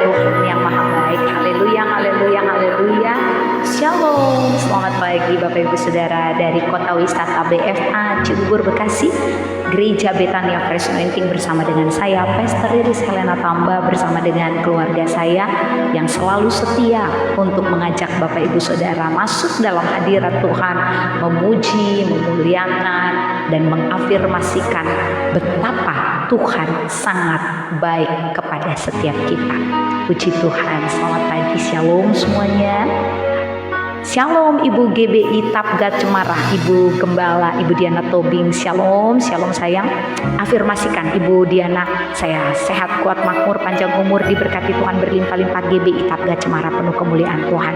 Tuhan yang maha baik. Haleluya, haleluya, haleluya. Shalom, selamat pagi Bapak Ibu Saudara dari Kota Wisata BFA Cibubur Bekasi, Gereja Betania Fresh Anointing bersama dengan saya Pastor Iris Helena Tamba bersama dengan keluarga saya yang selalu setia untuk mengajak Bapak Ibu Saudara masuk dalam hadirat Tuhan, memuji, memuliakan dan mengafirmasikan betapa Tuhan sangat baik kepada setiap kita. Puji Tuhan, selamat pagi, shalom semuanya. Shalom Ibu GBI Tapgat Cemarah, Ibu Gembala, Ibu Diana Tobing. Shalom, shalom sayang. Afirmasikan Ibu Diana, saya sehat, kuat, makmur, panjang umur, diberkati Tuhan berlimpah-limpah. GBI Tapgat Cemarah, penuh kemuliaan Tuhan.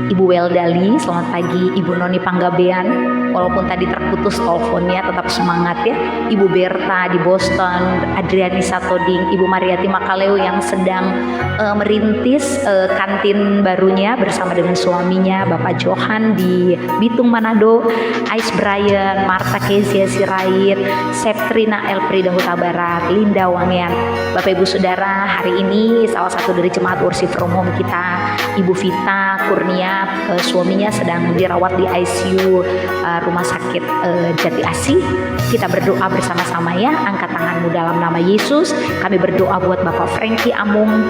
Ibu Weldali, selamat pagi. Ibu Noni Panggabean, walaupun tadi terputus teleponnya tetap semangat ya. Ibu Berta di Boston, Adriani Satoding, Ibu Mariati Makaleo yang sedang merintis kantin barunya bersama dengan suaminya, Bapak Johan di Bitung Manado, Ais Brian, Marta Kezia Sirait, Septrina Elprida Huta Barat, Linda Wangian. Bapak Ibu Saudara, hari ini salah satu dari jemaat worship from home kita, Ibu Vita Kurnia, suaminya sedang dirawat di ICU Rumah Sakit Jati Asih. Kita berdoa bersama-sama ya, angkat tanganmu dalam nama Yesus. Kami berdoa buat Bapak Frankie Amung,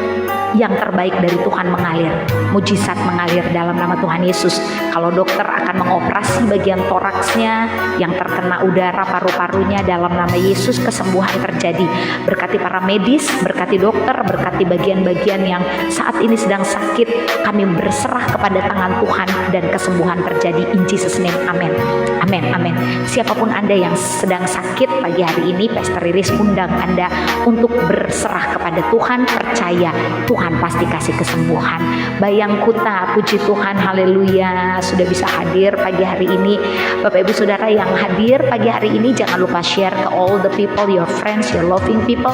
yang terbaik dari Tuhan mengalir, mujizat mengalir dalam nama Tuhan Yesus. Kalau dokter akan mengoperasi bagian toraksnya yang terkena udara paru-parunya, dalam nama Yesus kesembuhan terjadi. Berkati para medis, berkati dokter, berkati bagian-bagian yang saat ini sedang sakit, kami berserah kepada tangan Tuhan dan kesembuhan terjadi in Jesus name. Amin, amin, amin. Siapapun Anda yang sedang sakit pagi hari ini, Pastor Iris undang Anda untuk berserah kepada Tuhan, percaya Tuhan pasti kasih kesembuhan. Bayang Kuta, puji Tuhan, haleluya, sudah bisa hadir pagi hari ini. Bapak Ibu Saudara yang hadir pagi hari ini, jangan lupa share ke all the people, your friends, your loving people.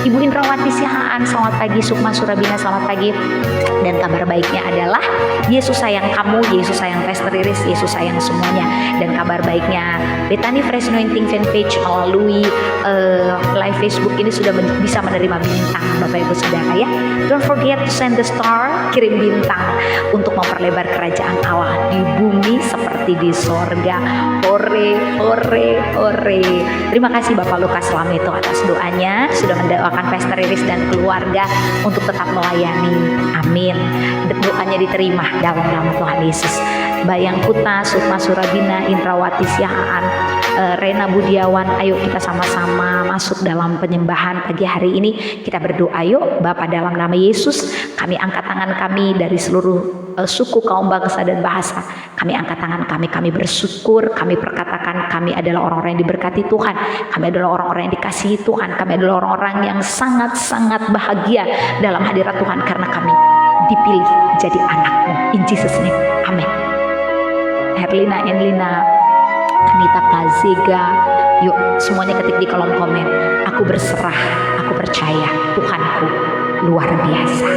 Ibu Indrawati Sihaan, selamat pagi. Sukma Surabina, selamat pagi. Dan kabar baiknya adalah Yesus sayang kamu, Yesus sayang Pastor Iris, Yesus sayang semuanya. Dan kabar baiknya Betania Fresh Anointing fanpage melalui live Facebook ini sudah bisa menerima bintang, Bapak Ibu Saudara ya. Don't forget to send the star, kirim bintang untuk memperlebar kerajaan Allah di bumi seperti di sorga. Hore, hore, hore. Terima kasih Bapak Lukas Lameto atas doanya, sudah mendoakan Pastor Iris dan keluarga untuk tetap melayani. Amin. Doanya diterima dalam nama Tuhan Yesus. Bayang Kuta, Sukma Surabina, Indrawati Sihaan, Rena Budiawan, ayo kita sama-sama masuk dalam penyembahan pagi hari ini. Kita berdoa yuk. Bapa, dalam nama Yesus, kami angkat tangan kami dari seluruh suku, kaum, bangsa dan bahasa. Kami angkat tangan kami bersyukur, kami perkatakan kami adalah orang-orang yang diberkati Tuhan, kami adalah orang-orang yang dikasihi Tuhan, kami adalah orang-orang yang sangat-sangat bahagia dalam hadirat Tuhan karena kami dipilih jadi anak-Mu. In Jesus name, amin. Herlina, Enlina, Anita Kazega, yuk semuanya ketik di kolom komen. Aku berserah, aku percaya Tuhanku luar biasa.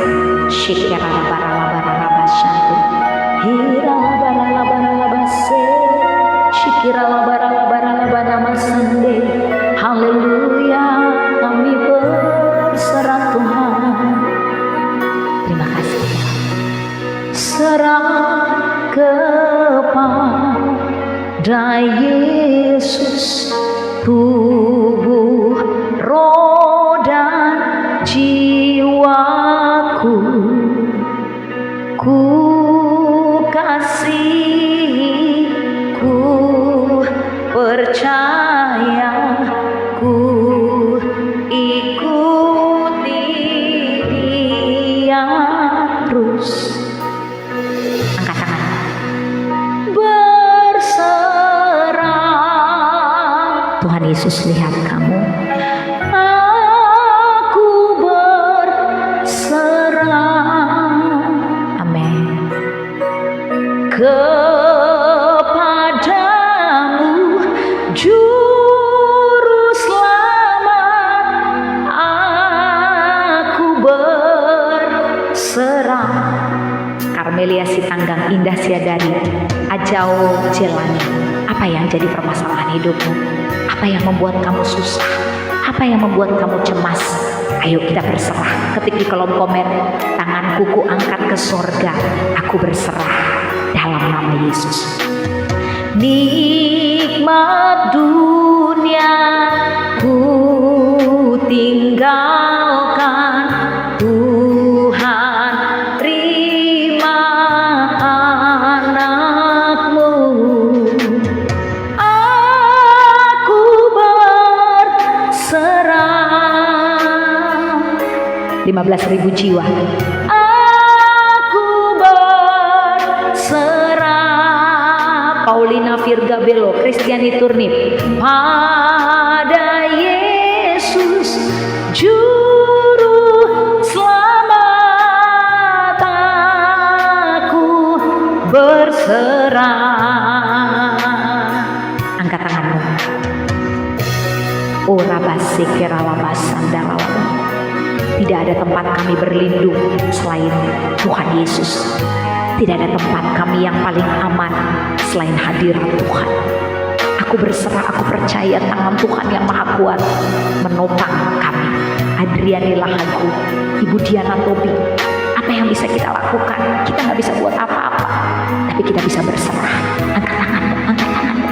Shikira bara shantu, hira bara se, shikira bara masande. Haleluya, kami berserah Tuhan. Terima kasih. Serah kepada Yesus, tubuh, roh dan jiwaku, ku kasih, ku percaya, ku ikuti Dia terus. Angkat tangan. Berserah. Tuhan Yesus lihat kamu. Aku berserah. Amin. Kepadamu Juru Selamat, aku berserah. Karmelia Sitanggang, Indah Siadari, Ajau Jelani. Apa yang jadi permasalahan hidupmu? Apa yang membuat kamu susah? Apa yang membuat kamu cemas? Ayo kita berserah. Ketik di kolom komen, tanganku ku angkat ke sorga, aku berserah dalam nama Yesus. Nikmat dunia ku tinggalkan, Tuhan terima anakmu. Aku berserah. 15.000 jiwa. Aku berserah. Paulina Virga Belo, Kristiani Turnip, pada Yesus Juru Selamat aku berserah. Angkat tanganmu. Oh rabasekeralabasandaralamu. Tidak ada tempat kami berlindung selain Tuhan Yesus. Tidak ada tempat kami yang paling aman selain hadirat Tuhan. Aku berserah, aku percaya tangan Tuhan yang maha kuat menopang kami. Adriani Lahagu, Ibu Diana Tobi, apa yang bisa kita lakukan? Kita gak bisa buat apa-apa, tapi kita bisa berserah. Angkat tanganmu, angkat tanganmu.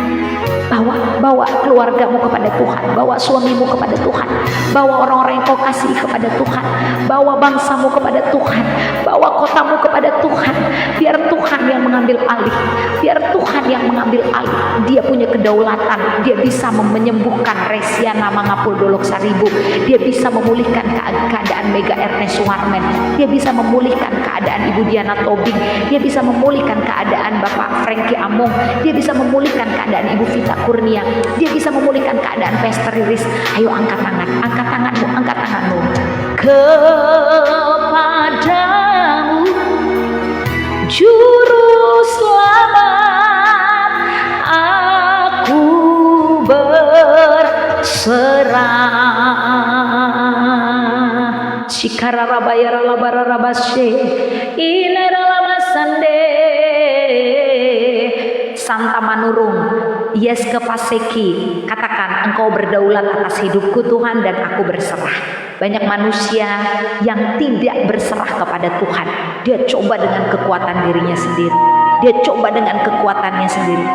Bawa keluargamu kepada Tuhan, bawa suamimu kepada Tuhan, bawa orang-orang yang kau kasihi kepada Tuhan, bawa bangsamu kepada Tuhan, bawa kotamu kepada Tuhan. Biar Tuhan yang mengambil alih, biar Tuhan yang mengambil alih. Dia punya kedaulatan, dia bisa menyembuhkan Resiana Mangapul Dolok Saribu, dia bisa memulihkan keadaan Mega Ernest Suharmen, dia bisa memulihkan keadaan Ibu Diana Tobing, dia bisa memulihkan keadaan Bapak Frankie Among, dia bisa memulihkan keadaan Ibu Vita Kurnia, dia bisa memulihkan keadaan Pastor Riris. Ayo angkat tangan, angkat tanganmu, angkat tanganmu. Kepadamu Juru Selamat aku berserah. Shikararabayara labararabashe ineralamasande Santa Manurung, yes ke Paseki, katakan engkau berdaulat atas hidupku Tuhan dan aku berserah. Banyak manusia yang tidak berserah kepada Tuhan. Dia coba dengan kekuatan dirinya sendiri, dia coba dengan kekuatannya sendiri.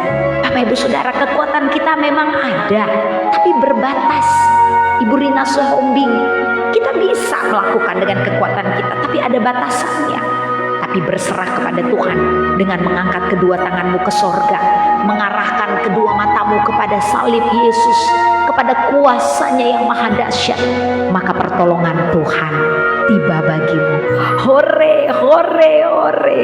Bapak Ibu Saudara, kekuatan kita memang ada, tapi berbatas. Ibu Rina Sohombing, kita bisa melakukan dengan kekuatan kita, tapi ada batasannya. Tapi berserah kepada Tuhan dengan mengangkat kedua tanganmu ke sorga, mengarahkan kedua matamu kepada salib Yesus, kepada kuasanya yang maha dahsyat, maka pertolongan Tuhan tiba bagimu. Hore, hore, hore.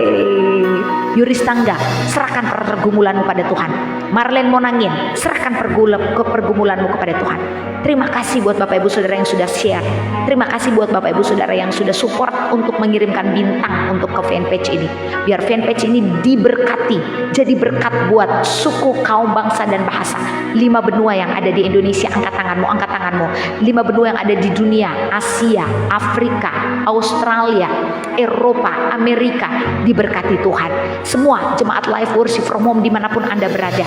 Yuris Tangga, serahkan pergumulanmu pada Tuhan. Marlen Monangin, serahkan pergumulanmu kepada Tuhan. Terima kasih buat Bapak Ibu Saudara yang sudah share. Terima kasih buat Bapak Ibu Saudara yang sudah support untuk mengirimkan bintang untuk ke fanpage ini. Biar fanpage ini diberkati, jadi berkat buat suku, kaum, bangsa, dan bahasa. 5 benua yang ada di Indonesia, angkat tanganmu, angkat tanganmu. 5 benua yang ada di dunia, Asia, Afrika, Australia, Eropa, Amerika, diberkati Tuhan. Semua jemaat live worship from home dimanapun Anda berada,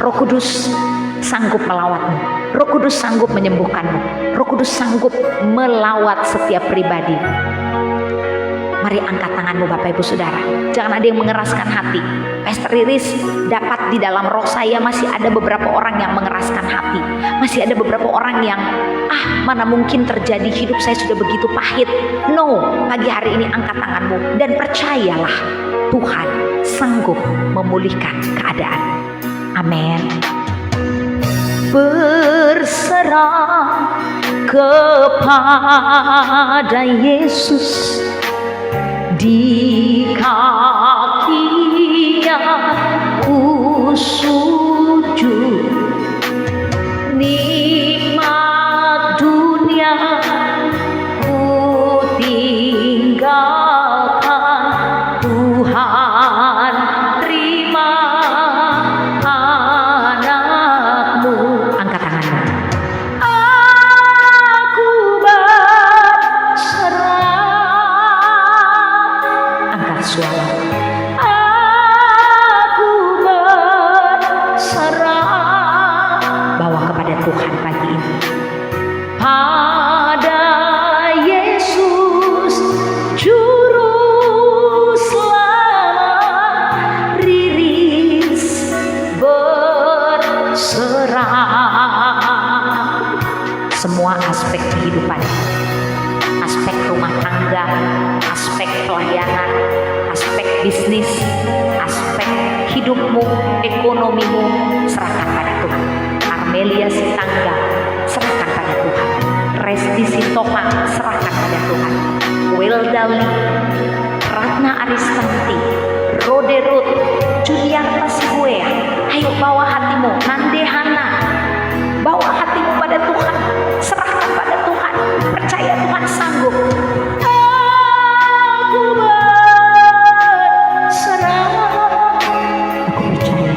Roh Kudus sanggup melawatmu, Roh Kudus sanggup menyembuhkanmu, Roh Kudus sanggup melawat setiap pribadi. Mari angkat tanganmu Bapak Ibu Saudara. Jangan ada yang mengeraskan hati. Pastor Riris dapat di dalam roh saya masih ada beberapa orang yang mengeraskan hati. Masih ada beberapa orang yang mana mungkin terjadi, hidup saya sudah begitu pahit. No, pagi hari ini angkat tanganmu dan percayalah Tuhan sanggup memulihkan keadaan. Amin. Berserah kepada Yesus, di kakinya ku sujud. Nikmat dunia ku tinggalkan, Tuhan terima anakmu. Angkat tanganmu. Aku berserah. Angkat suara. Aku berserah. aspek kehidupan, aspek rumah tangga, aspek pelayanan, aspek bisnis, aspek hidupmu, ekonomimu, serahkan pada Tuhan. Armelia Sitangga, serahkan pada Tuhan. Resti Sitoha, serahkan pada Tuhan. Weldali, Ratna Aristanti, Rode Ruth, Juliarta Sibuea, ayo bawa hatimu. Nande Hana, bawa hatimu pada Tuhan, serahkan pada Tuhan, percaya Tuhan sanggup. Aku berserah, aku percaya,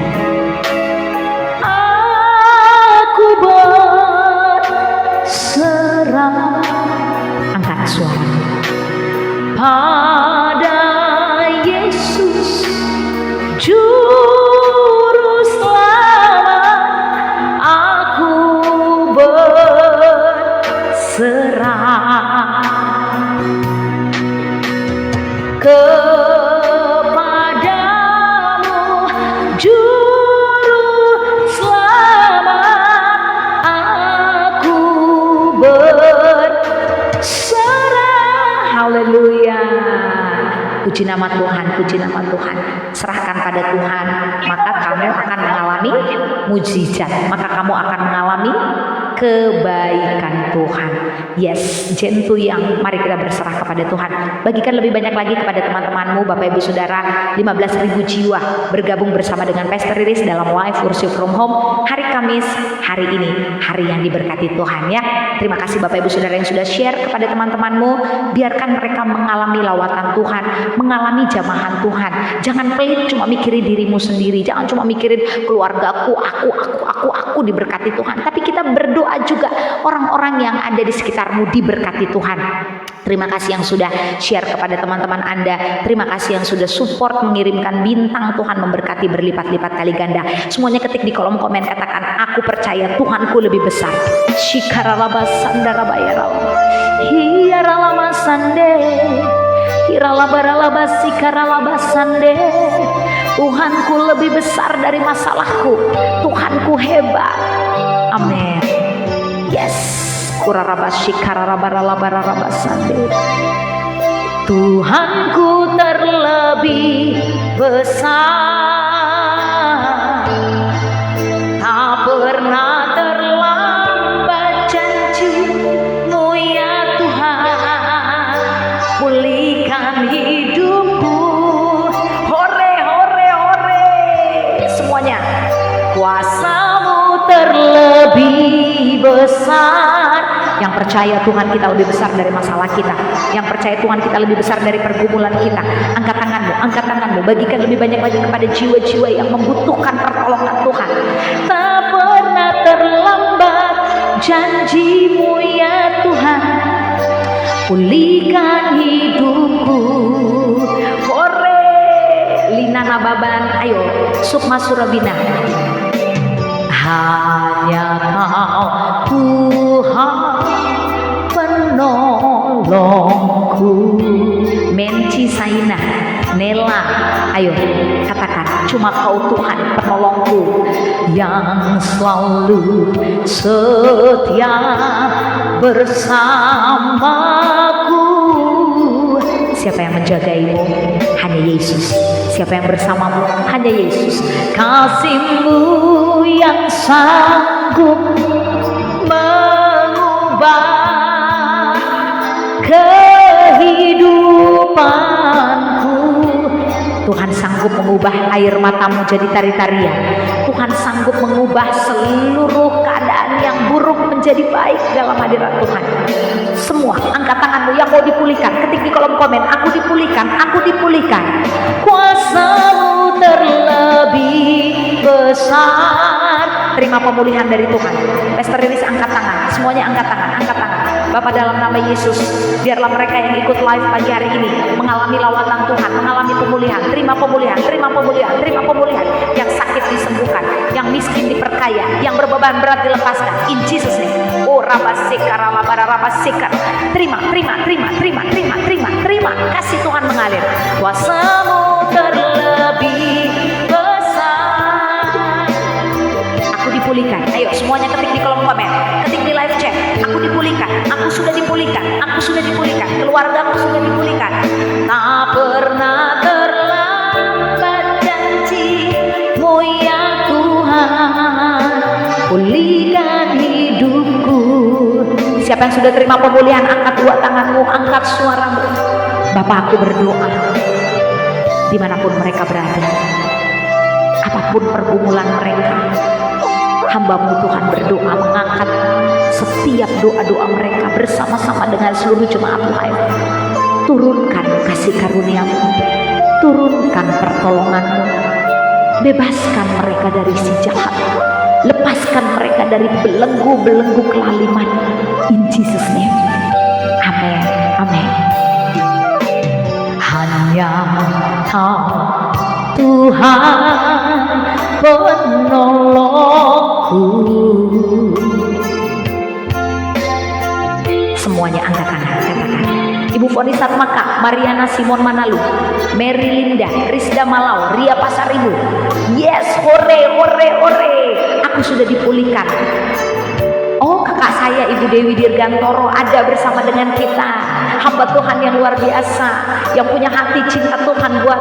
aku berserah. Angkat suara pada Yesus Juru Selamat, aku berserah kepadamu Juru Selamat, aku berserah. Haleluya. Puji nama Tuhan, puji nama Tuhan. Serahkan pada Tuhan, maka kamu akan mengalami mujizat, maka kamu akan mengalami kebaikan Tuhan. Yes, jentu yang mari kita berserah kepada Tuhan. Bagikan lebih banyak lagi kepada teman-temanmu, Bapak Ibu Saudara. 15.000 jiwa bergabung bersama dengan Pastor Riris dalam live worship from home hari Kamis, hari ini, hari yang diberkati Tuhan ya. Terima kasih Bapak Ibu Saudara yang sudah share kepada teman-temanmu. Biarkan mereka mengalami lawatan Tuhan, mengalami jamahan Tuhan. Jangan pelit cuma mikirin dirimu sendiri, jangan cuma mikirin keluargaku, aku diberkati Tuhan. Tapi kita berdoa juga orang-orang yang ada di sekitarmu diberkati Tuhan. Terima kasih yang sudah share kepada teman-teman Anda. Terima kasih yang sudah support mengirimkan bintang. Tuhan memberkati berlipat-lipat kali ganda. Semuanya ketik di kolom komen, katakan aku percaya Tuhanku lebih besar. Shikaralabasandarabaya Hiyaralamasande Hiralabaralabasikaralabasande. Tuhanku lebih besar dari masalahku. Tuhanku hebat. Amin. Yes. Tuhanku terlebih besar, tak pernah terlambat janji-Mu ya Tuhan. Pulihkan hidupku, hore hore hore semuanya. Kuasa-Mu terlebih besar. Yang percaya Tuhan kita lebih besar dari masalah kita, yang percaya Tuhan kita lebih besar dari pergumulan kita, angkat tanganmu, bagikan lebih banyak lagi kepada jiwa-jiwa yang membutuhkan pertolongan Tuhan. Tak pernah terlambat janji-Mu ya Tuhan, pulihkan hidupku. Hore Lina Nababan, ayo Sukma Surabina. Hanya Kau Tuhan penolongku. Menci Saina Nela, ayo katakan, cuma Kau Tuhan penolongku yang selalu setia bersamaku. Siapa yang menjagaimu? Hanya Yesus. Siapa yang bersamamu? Hanya Yesus. Kasih-Mu yang sanggup mengubah kehidupanku. Tuhan sanggup mengubah air matamu jadi tari-tarian. Tuhan sanggup mengubah seluruh keadaan yang buruk menjadi baik dalam hadirat Tuhan. Semua angkat tanganmu yang mau dipulihkan, ketik di kolom komen, aku dipulihkan, aku dipulihkan. Kuasa-Mu terlebih besar. Terima pemulihan dari Tuhan. Pastor Riris angkat tangan, semuanya angkat tangan, angkat tangan. Bapak dalam nama Yesus, biarlah mereka yang ikut live pagi hari ini mengalami lawatan Tuhan, mengalami pemulihan. Terima pemulihan, terima pemulihan, terima pemulihan. Yang sakit disembuhkan, yang miskin diperkaya, yang berbeban berat dilepaskan. In Jesus name. Oh rabasikara labara rabasikara. Terima. Kasih Tuhan mengalir. Kuasa-Mu terlebih besar. Aku dipulihkan. Ayo semuanya ketik di kolom komen, ketik di live chat. Aku dipulihkan. Siapa yang sudah terima pemulihan, angkat dua tanganmu, angkat suaramu. Bapa, aku berdoa dimanapun mereka berada, apapun pergumulan mereka, hamba-Mu Tuhan berdoa mengangkat setiap doa-doa mereka bersama-sama dengan seluruh jemaat Tuhan. Turunkan kasih karunia-Mu, turunkan pertolongan-Mu, bebaskan mereka dari si jahat, lepaskan mereka dari belenggu-belenggu kelaliman. In Jesus name, amin, amin. Hanya Tuhan penolongku. Semuanya angkat tangan, katakan. Ibu Foni Satmaka, Mariana Simon Manalu, Mary Linda, Rizda Malau, Ria Pasaribu. Yes, hore, hore, hore. Aku sudah dipulihkan. Oh, kakak saya Ibu Dewi Dirgantoro ada bersama dengan kita. Hamba Tuhan yang luar biasa, yang punya hati cinta Tuhan buat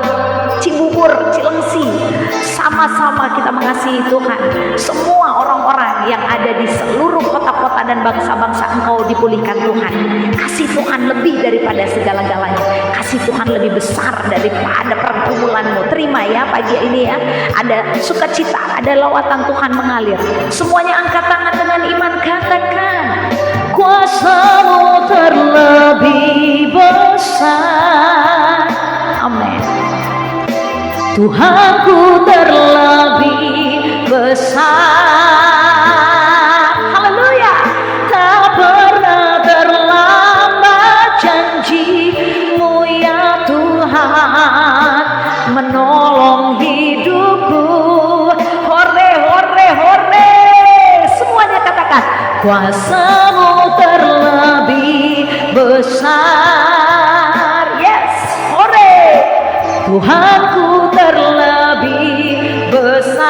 Cibubur, Cilengsi. Sama-sama kita mengasihi Tuhan. Semua orang-orang yang ada di seluruh kota-kota dan bangsa-bangsa, engkau dipulihkan Tuhan. Kasih Tuhan lebih daripada segala-galanya. Kasih Tuhan lebih besar daripada pergumulanmu. Terima ya pagi ini ya. Ada sukacita, ada lawatan Tuhan mengalir. Semuanya angkat tangan dengan iman, katakan, kuasa-Mu terlebih besar. Amin. Tuhanku terlebih besar. Haleluya. Tak pernah terlambat janji-Mu ya Tuhan menolong hidupku. Hore, hore, hore. Semuanya katakan, kuasa-Mu terlebih besar. Yes, hore. Tuhanku terlebih besar.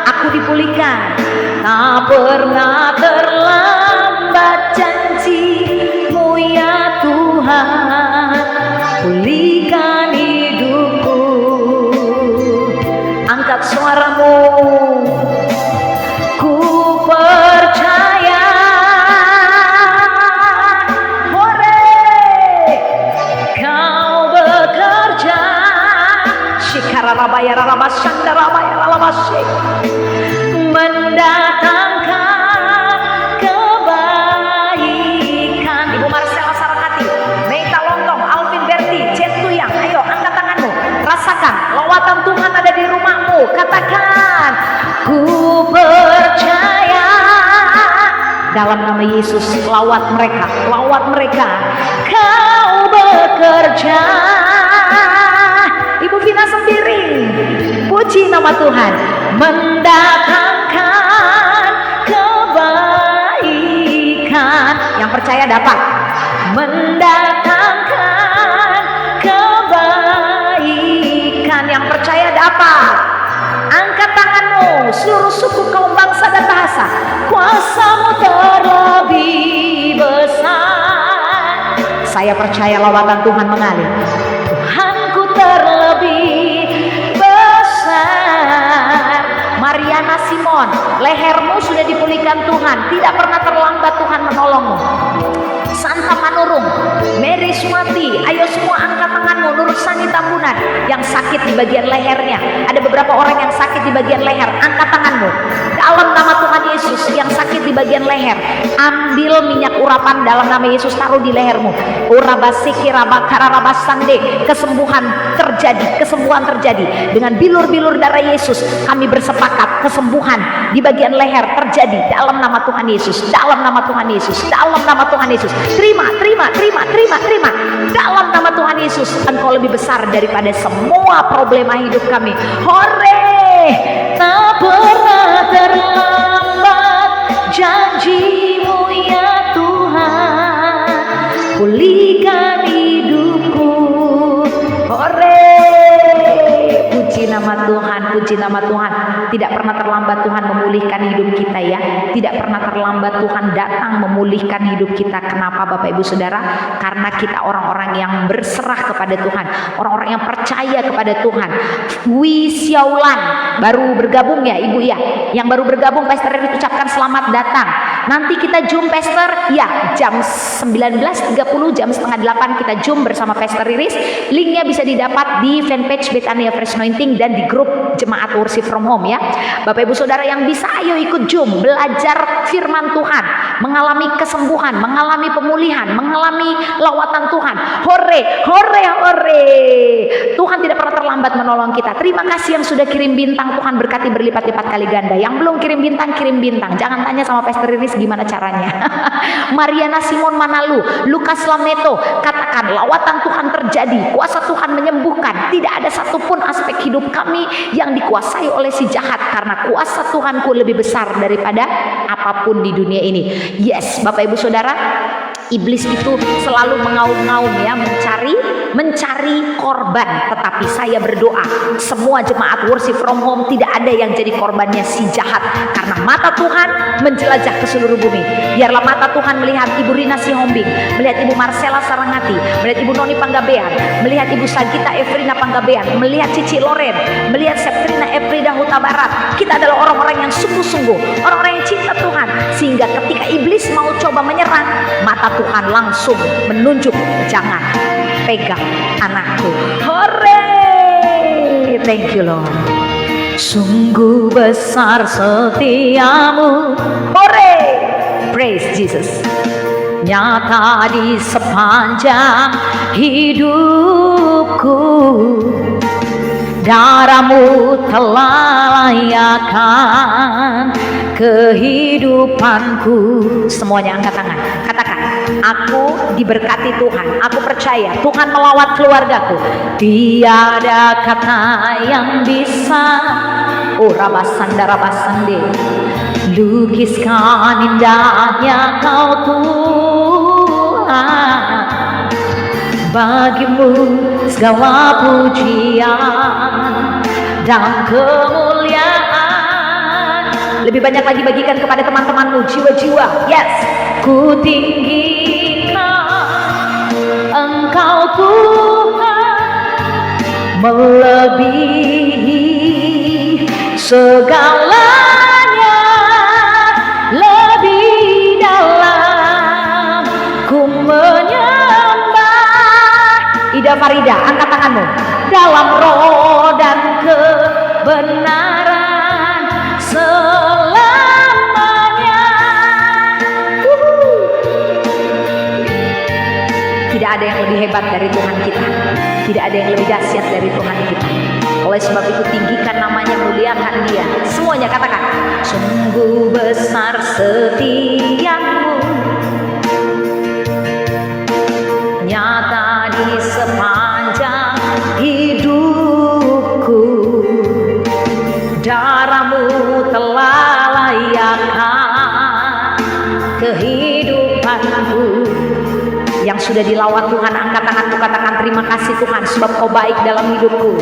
Aku dipulihkan. Tak pernah terlambat janji-Mu ya Tuhan. Pulihkan hidupku. Angkat suaramu. Ku percaya. Mendatangkan kebaikan. Ibu Marcella Sarakati, Meita Lontong, Alvin Berti, Centuyang, ayo angkat tanganmu, rasakan lawatan Tuhan ada di rumahmu. Katakan, ku percaya. Dalam nama Yesus, lawat mereka, lawat mereka. Kau bekerja. Ibu Vina Sembiring, puji nama Tuhan. Mendatangkan kebaikan. Yang percaya dapat. Mendatangkan kebaikan. Yang percaya dapat. Angkat tanganmu, seluruh suku, kaum bangsa dan bahasa. Kuasa-Mu terlebih besar. Saya percaya lawatan Tuhan mengalir. Tuhanku terlebih besar. Mariana Simon, lehermu sudah dipulihkan Tuhan. Tidak pernah terlambat Tuhan menolongmu. Santa Manurung, Mary Sumati, ayo semua angkat tanganmu. Nur Sani Tambunan yang sakit di bagian lehernya. Ada beberapa orang yang sakit di bagian leher. Angkat tanganmu. Dalam nama Tuhan Yesus, yang sakit di bagian leher, ambil minyak urapan dalam nama Yesus, taruh di lehermu. Urabasiki rabakara rabasande. Kesembuhan terjadi, kesembuhan terjadi. Dengan bilur-bilur darah Yesus, kami bersepakat kesembuhan di bagian leher terjadi dalam nama Tuhan Yesus. Dalam nama Tuhan Yesus. Dalam nama Tuhan Yesus. Terima, terima, terima, terima, terima. Dalam nama Tuhan Yesus, Engkau lebih besar daripada semua problema hidup kami. Hore! Tak pernah terlambat janji-Mu ya Tuhan. Pulihkan hidupku. Hore! Puji nama Tuhan, puji nama Tuhan. Tidak pernah terlambat Tuhan memulihkan hidup kita ya. Tidak pernah terlambat Tuhan datang memulihkan hidup kita. Kenapa Bapak Ibu Saudara? Karena kita orang-orang yang berserah kepada Tuhan, orang-orang yang percaya kepada Tuhan. Wi Xiaolan baru bergabung ya Ibu ya. Yang baru bergabung Pastor Erick ucapkan selamat datang. Nanti kita Zoom Pastor, ya jam 19.30, jam setengah 8 kita Zoom bersama Pastor Riris. Linknya bisa didapat di fanpage Bethania Fresh Anointing dan di grup Jemaat Worship from Home ya. Bapak Ibu Saudara yang bisa, ayo ikut Zoom, belajar firman Tuhan, mengalami kesembuhan, mengalami pemulihan, mengalami lawatan Tuhan. Hore, hore, hore. Tuhan tidak pernah terlambat menolong kita. Terima kasih yang sudah kirim bintang, Tuhan berkati berlipat-lipat kali ganda. Yang belum kirim bintang, kirim bintang. Jangan tanya sama Pastor Riris gimana caranya. Mariana Simon Manalu, Lukas Lameto, katakan lawatan Tuhan terjadi, kuasa Tuhan menyembuhkan. Tidak ada satupun aspek hidup kami yang dikuasai oleh si jahat, karena kuasa Tuhanku lebih besar daripada apapun di dunia ini. Yes, Bapak Ibu Saudara, iblis itu selalu mengaum-ngaum ya, mencari korban. Tetapi saya berdoa semua jemaat worship from home tidak ada yang jadi korbannya si jahat, karena mata Tuhan menjelajah ke seluruh bumi. Biarlah mata Tuhan melihat Ibu Rina Sihombing, melihat Ibu Marcella Sarangati, melihat Ibu Noni Panggabean, melihat Ibu Sagita Efrina Panggabean, melihat Cici Loren, melihat Septrina Efrida Huta Barat. Kita adalah orang-orang yang sungguh-sungguh, orang-orang yang cinta Tuhan, sehingga ketika iblis mau coba menyerang, mata Tuhan langsung menunjuk, jangan pegang anakku. Hore, thank you Lord. Sungguh besar setiamu, hore, praise Jesus. Nyata di sepanjang hidupku, darahmu telah layakkan kehidupanku. Semuanya angkat tangan, katakan, aku diberkati Tuhan, aku percaya Tuhan melawat keluargaku. Tiada kata yang bisa, oh rabasanda rabasande, lukiskan indahnya kau Tuhan. Bagimu segala pujian dan kemuliaan. Lebih banyak lagi bagikan kepada teman-temanmu, jiwa-jiwa. Yes, ku tinggikan Engkau Tuhan, melebihi segalanya, lebih dalam ku menyembah. Ida Farida, angkat tanganmu. Dalam roh dan kebenaran selamanya. Tidak ada yang lebih hebat dari Tuhan kita, tidak ada yang lebih dahsyat dari Tuhan kita. Oleh sebab itu tinggikan namanya, muliakan Dia. Semuanya katakan, sungguh besar setiamu, nyata di sepanjang hidupku, darahmu telah layakkan kehidupanku. Yang sudah dilawat Tuhan, angkat tanganmu, katakan terima kasih Tuhan sebab kau baik dalam hidupku.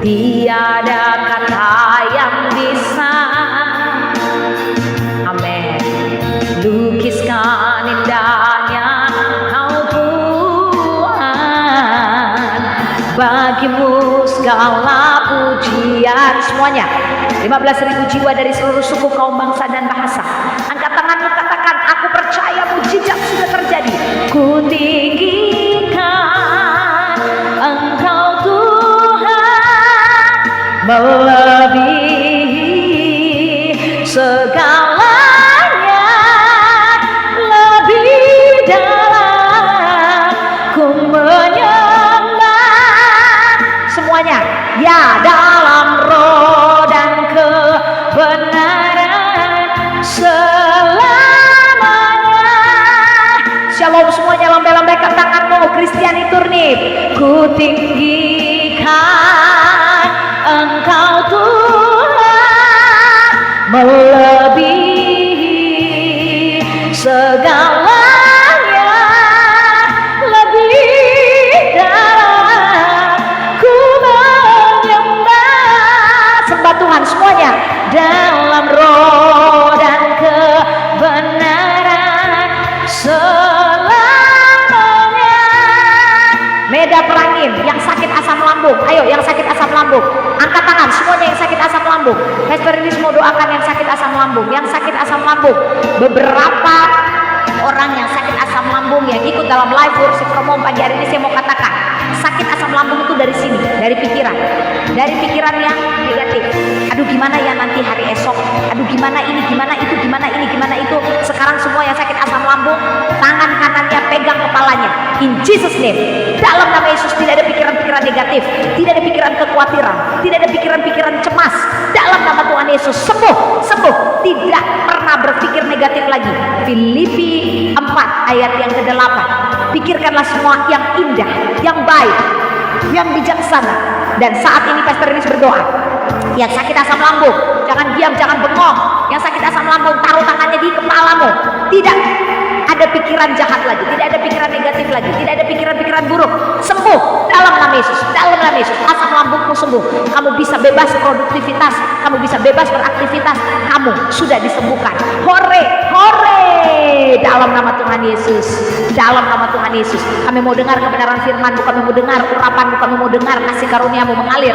Tiada kata yang bisa, amin, lukiskan indahnya kau Tuhan. Bagimu segala pujian. Semuanya 15.000 jiwa dari seluruh suku, kaum, bangsa dan bahasa. Angkat tanganmu, katakan, aku percaya mujizat sudah terjadi. Ku tinggikan Engkau Tuhan, melebihi segalanya, lebih dalam ku menyembah. Semuanya, ya, dalam roh dan kebenaran selamanya. Shalom semuanya, lambai-lambaikan tanganmu, Kristiani Turnip. Ku tinggikan Engkau Tuhan, melebihi segalanya, lebih dalam ku menyembah. Sembah Tuhan semuanya, dalam roh dan kebenaran selamanya. Meda Perangin, yang sakit asam lambung, ayo yang sakit asam lambung, Angkat tangan semuanya yang sakit asam lambung. Pastor Rilis mau doakan yang sakit asam lambung. Yang sakit asam lambung, beberapa orang yang sakit asam lambung yang ikut dalam live worship from home pagi hari ini, saya mau katakan sakit asam lambung itu dari sini, dari pikiran yang negatif. Aduh gimana ya nanti hari esok, aduh gimana ini, gimana itu, gimana ini, gimana itu. Sekarang semua yang sakit asam lambung, tangan kanannya pegang kepalanya, in Jesus name. Dalam nama Yesus, tidak ada pikiran-pikiran negatif, tidak ada pikiran kekhawatiran, tidak ada pikiran-pikiran cemas. Dalam nama Tuhan Yesus, sembuh, tidak pernah berpikir negatif lagi. Filipi 4 ayat yang ke-8. Pikirkanlah semua yang indah, yang baik, yang bijaksana. Dan saat ini Pastor Rilis berdoa, yang sakit asam lambung, jangan diam, jangan bengong. Yang sakit asam lambung, taruh tangannya di kepalamu. Tidak ada pikiran jahat lagi, tidak ada pikiran negatif lagi, tidak ada pikiran-pikiran buruk. Sembuh dalam nama Yesus, dalam nama Yesus. Asam lambungmu sembuh. Kamu bisa bebas produktivitas, kamu bisa bebas beraktivitas, kamu sudah disembuhkan. Hore, hore, dalam nama Tuhan Yesus, dalam nama Tuhan Yesus. Kami mau dengar kebenaran firman-Mu, kami mau dengar urapan-Mu, kami mau dengar kasih karunia-Mu mengalir.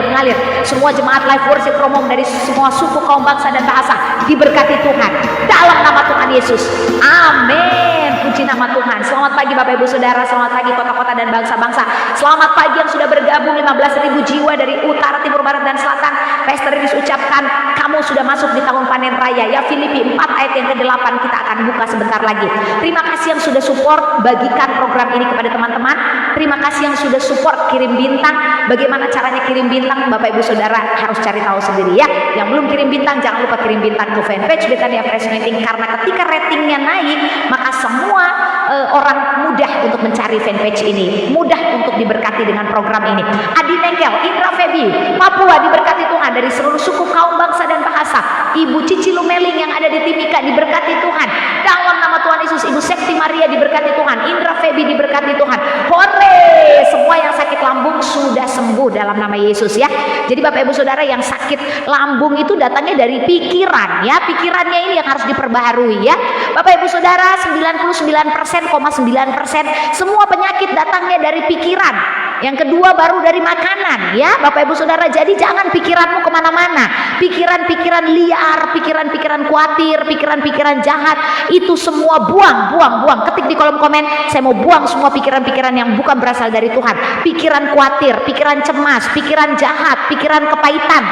Semua jemaat live worship from home dari semua suku, kaum, bangsa dan bahasa diberkati Tuhan dalam nama Tuhan Yesus. Amin. Puji nama Tuhan. Selamat pagi Bapak Ibu Saudara, selamat pagi kota-kota dan bangsa-bangsa. Selamat pagi yang sudah bergabung 15.000 jiwa dari utara, timur, barat dan selatan. Pastor Rilis ucapkan kamu sudah masuk di tahun panen raya ya. Filipi 4 ayat yang ke-8 kita akan buka sebentar lagi. Terima kasih yang sudah support, bagikan program ini kepada teman-teman. Terima kasih yang sudah support, kirim bintang. Bagaimana caranya kirim bintang? Bapak Ibu Saudara harus cari tahu sendiri ya. Yang belum kirim bintang, jangan lupa kirim bintang ke fanpage Betania Fresh Anointing, karena ketika ratingnya naik, maka semua orang mudah untuk mencari fanpage ini, mudah untuk diberkati dengan program ini. Adi Nengkel, Indra Febi, Papua diberkati Tuhan dari seluruh suku, kaum, bangsa dan bahasa. Ibu Cici Lumeling yang ada di Timika diberkati Tuhan dalam nama Tuhan Yesus. Ibu Sekti Maria diberkati Tuhan, Indra Febi diberkati Tuhan. Hore, semua yang sakit lambung sudah sembuh dalam nama Yesus ya. Jadi Bapak Ibu Saudara, yang sakit lambung itu datangnya dari pikiran ya. Pikirannya ini yang harus diperbaharui ya. Bapak Ibu Saudara, 99,9% semua penyakit datangnya dari pikiran. Yang kedua baru dari makanan ya Bapak Ibu Saudara. Jadi jangan pikiranmu kemana-mana, pikiran-pikiran liar, pikiran-pikiran khawatir, pikiran-pikiran jahat, itu semua buang. Ketik di kolom komen, saya mau buang semua pikiran-pikiran yang bukan berasal dari Tuhan. Pikiran khawatir, pikiran cemas, pikiran jahat, pikiran kepahitan,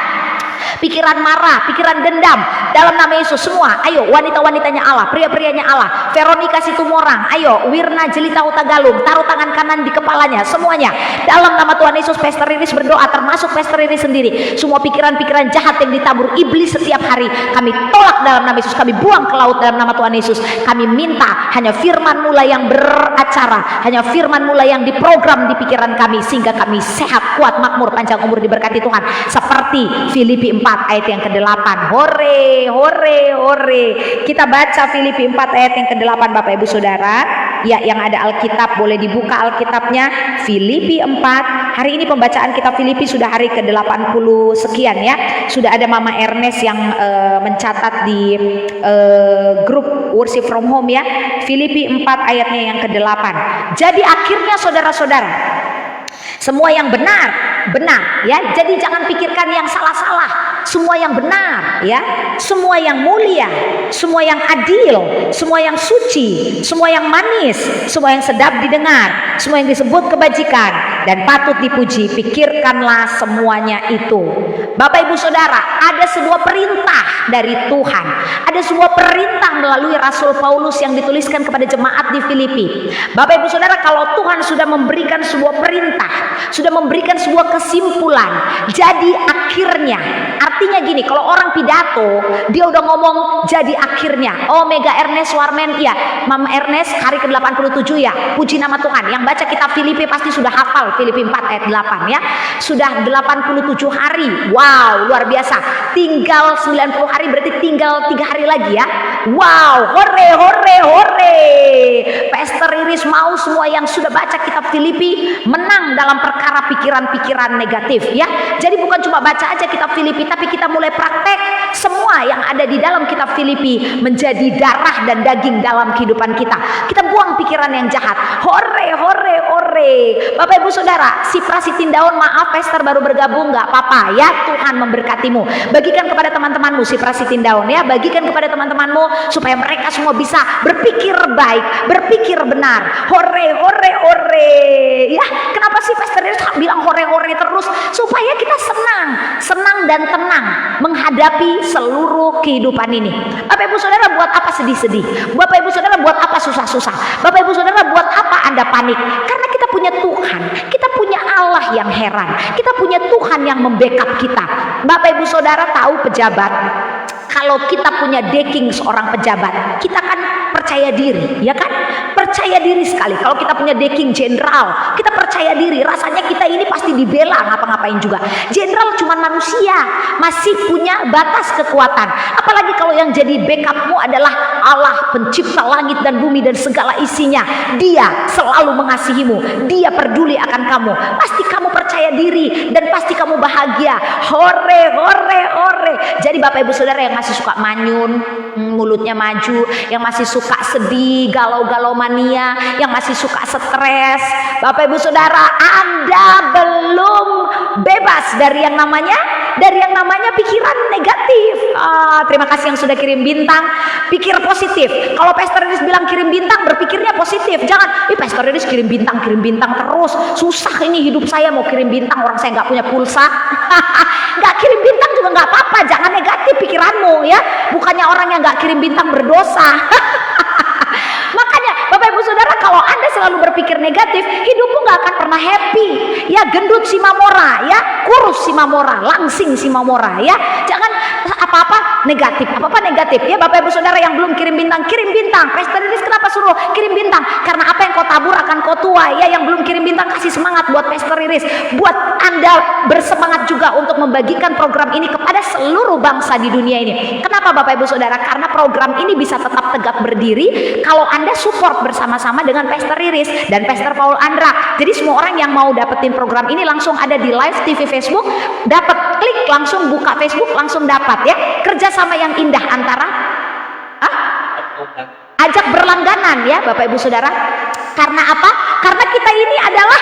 pikiran marah, pikiran dendam, dalam nama Yesus semua. Ayo wanita-wanitanya Allah, pria-prianya Allah, Veronica Situmorang, ayo Wirna Jelita Utagalung, taruh tangan kanan di kepalanya semuanya dalam nama Tuhan Yesus. Pastor Rilis berdoa, termasuk Pastor Rilis sendiri, semua pikiran-pikiran jahat yang ditabur iblis setiap hari kami tolak dalam nama Yesus, kami buang ke laut dalam nama Tuhan Yesus. Kami minta hanya firman mula yang beracara, hanya firman mula yang diprogram di pikiran kami, sehingga kami sehat, kuat, makmur, panjang umur, diberkati Tuhan seperti Filipi 4 ayat yang ke-8. Hore, hore, hore. Kita baca Filipi 4 ayat yang ke-8 Bapak Ibu Saudara. Ya, yang ada Alkitab boleh dibuka Alkitabnya. Filipi 4. Hari ini pembacaan kitab Filipi sudah hari ke-80 sekian ya. Sudah ada Mama Ernest yang mencatat di grup Worship from Home ya. Filipi 4 ayatnya yang ke-8. Jadi akhirnya saudara-saudara, semua yang benar ya. Jadi jangan pikirkan yang salah-salah. Semua yang benar ya, semua yang mulia, semua yang adil, semua yang suci, semua yang manis, semua yang sedap didengar, semua yang disebut kebajikan dan patut dipuji, pikirkanlah semuanya itu. Bapak Ibu Saudara, ada sebuah perintah dari Tuhan. Ada sebuah perintah melalui Rasul Paulus yang dituliskan kepada jemaat di Filipi. Bapak Ibu Saudara, kalau Tuhan sudah memberikan sebuah perintah, sudah memberikan sebuah kesimpulan, jadi akhirnya, artinya gini, kalau orang pidato dia udah ngomong jadi akhirnya. Oh, Mega Ernest Warmen, iya Mama Ernest, hari ke-87 ya, puji nama Tuhan. Yang baca kitab Filipi pasti sudah hafal Filipi 4 ayat 8 ya. Sudah 87 hari. Wow, luar biasa. Tinggal 90 hari, berarti tinggal 3 hari lagi ya. Wow, hore, hore, hore. Pastor Riris mau semua yang sudah baca kitab Filipi menang dalam perkara pikiran-pikiran negatif ya. Jadi bukan cuma baca aja kitab Filipi, tapi kita mulai praktek semua yang ada di dalam kitab Filipi menjadi darah dan daging dalam kehidupan kita. Kita buang pikiran yang jahat. Hore hore hore. Bapak Ibu Saudara, si Prasitin Daun, maaf Pastor baru bergabung, nggak apa-apa ya, Tuhan memberkatimu. Bagikan kepada teman-temanmu si Prasitin Daun ya, bagikan kepada teman-temanmu supaya mereka semua bisa berpikir baik, berpikir benar. Hore hore hore ya. Kenapa sih Pastor bilang hore hore terus? Supaya kita senang dan tenang menghadapi seluruh kehidupan ini. Bapak Ibu Saudara, buat apa sedih-sedih? Bapak Ibu Saudara, buat apa susah-susah? Bapak Ibu Saudara, buat apa Anda panik? Karena kita punya Tuhan, kita punya Allah yang heran, kita punya Tuhan yang membackup kita. Bapak Ibu Saudara tahu pejabat, kalau kita punya backing seorang pejabat, kita kan percaya diri, ya kan? Percaya diri sekali. Kalau kita punya backing jenderal, kita percaya diri. Rasanya kita ini pasti dibela ngapa-ngapain juga. Jenderal cuma manusia, masih punya batas kekuatan. Apalagi kalau yang jadi backupmu adalah Allah, pencipta langit dan bumi dan segala isinya. Dia selalu mengasihimu, dia peduli akan kamu. Pasti kamu percaya diri dan pasti kamu bahagia. Hore hore hore. Jadi Bapak Ibu Saudara yang masih suka manyun, mulutnya maju, yang masih suka sedih, galau-galau mania, yang masih suka stres, Bapak Ibu Saudara, Anda belum bebas dari yang namanya pikiran negatif. Terima kasih yang sudah kirim bintang. Pikir positif. Kalau Pastor Riris bilang kirim bintang, berpikirnya positif. Jangan, Pastor Riris kirim bintang terus. Susah ini hidup saya, mau kirim bintang, orang saya nggak punya pulsa. Nggak kirim bintang juga nggak apa-apa. Jangan negatif pikiranmu ya. Bukannya orang yang nggak kirim bintang berdosa. Makanya Bapak Ibu Saudara, kalau Anda selalu berpikir negatif, hidupmu nggak akan pernah happy. Ya, gendut si Mamora, ya, kurus si Mamora, langsing si Mamora, ya. Jangan apa-apa negatif ya. Bapak Ibu Saudara yang belum kirim bintang, kirim bintang. Pastor Riris kenapa suruh kirim bintang? Karena apa yang kau tabur akan kau tuai. Ya, yang belum kirim bintang, kasih semangat buat Pastor Riris, buat Anda bersemangat juga untuk membagikan program ini kepada seluruh bangsa di dunia ini. Kenapa Bapak Ibu Saudara? Karena program ini bisa tetap tegak berdiri kalau Anda support bersama-sama dengan Pastor Riris dan Pastor Paul Andra. Jadi semua orang yang mau dapetin program ini langsung ada di live TV Facebook, dapat, klik langsung buka Facebook langsung dapat ya. Kerjasama yang indah antara ajak berlangganan ya Bapak Ibu Saudara. Karena apa? Karena kita ini adalah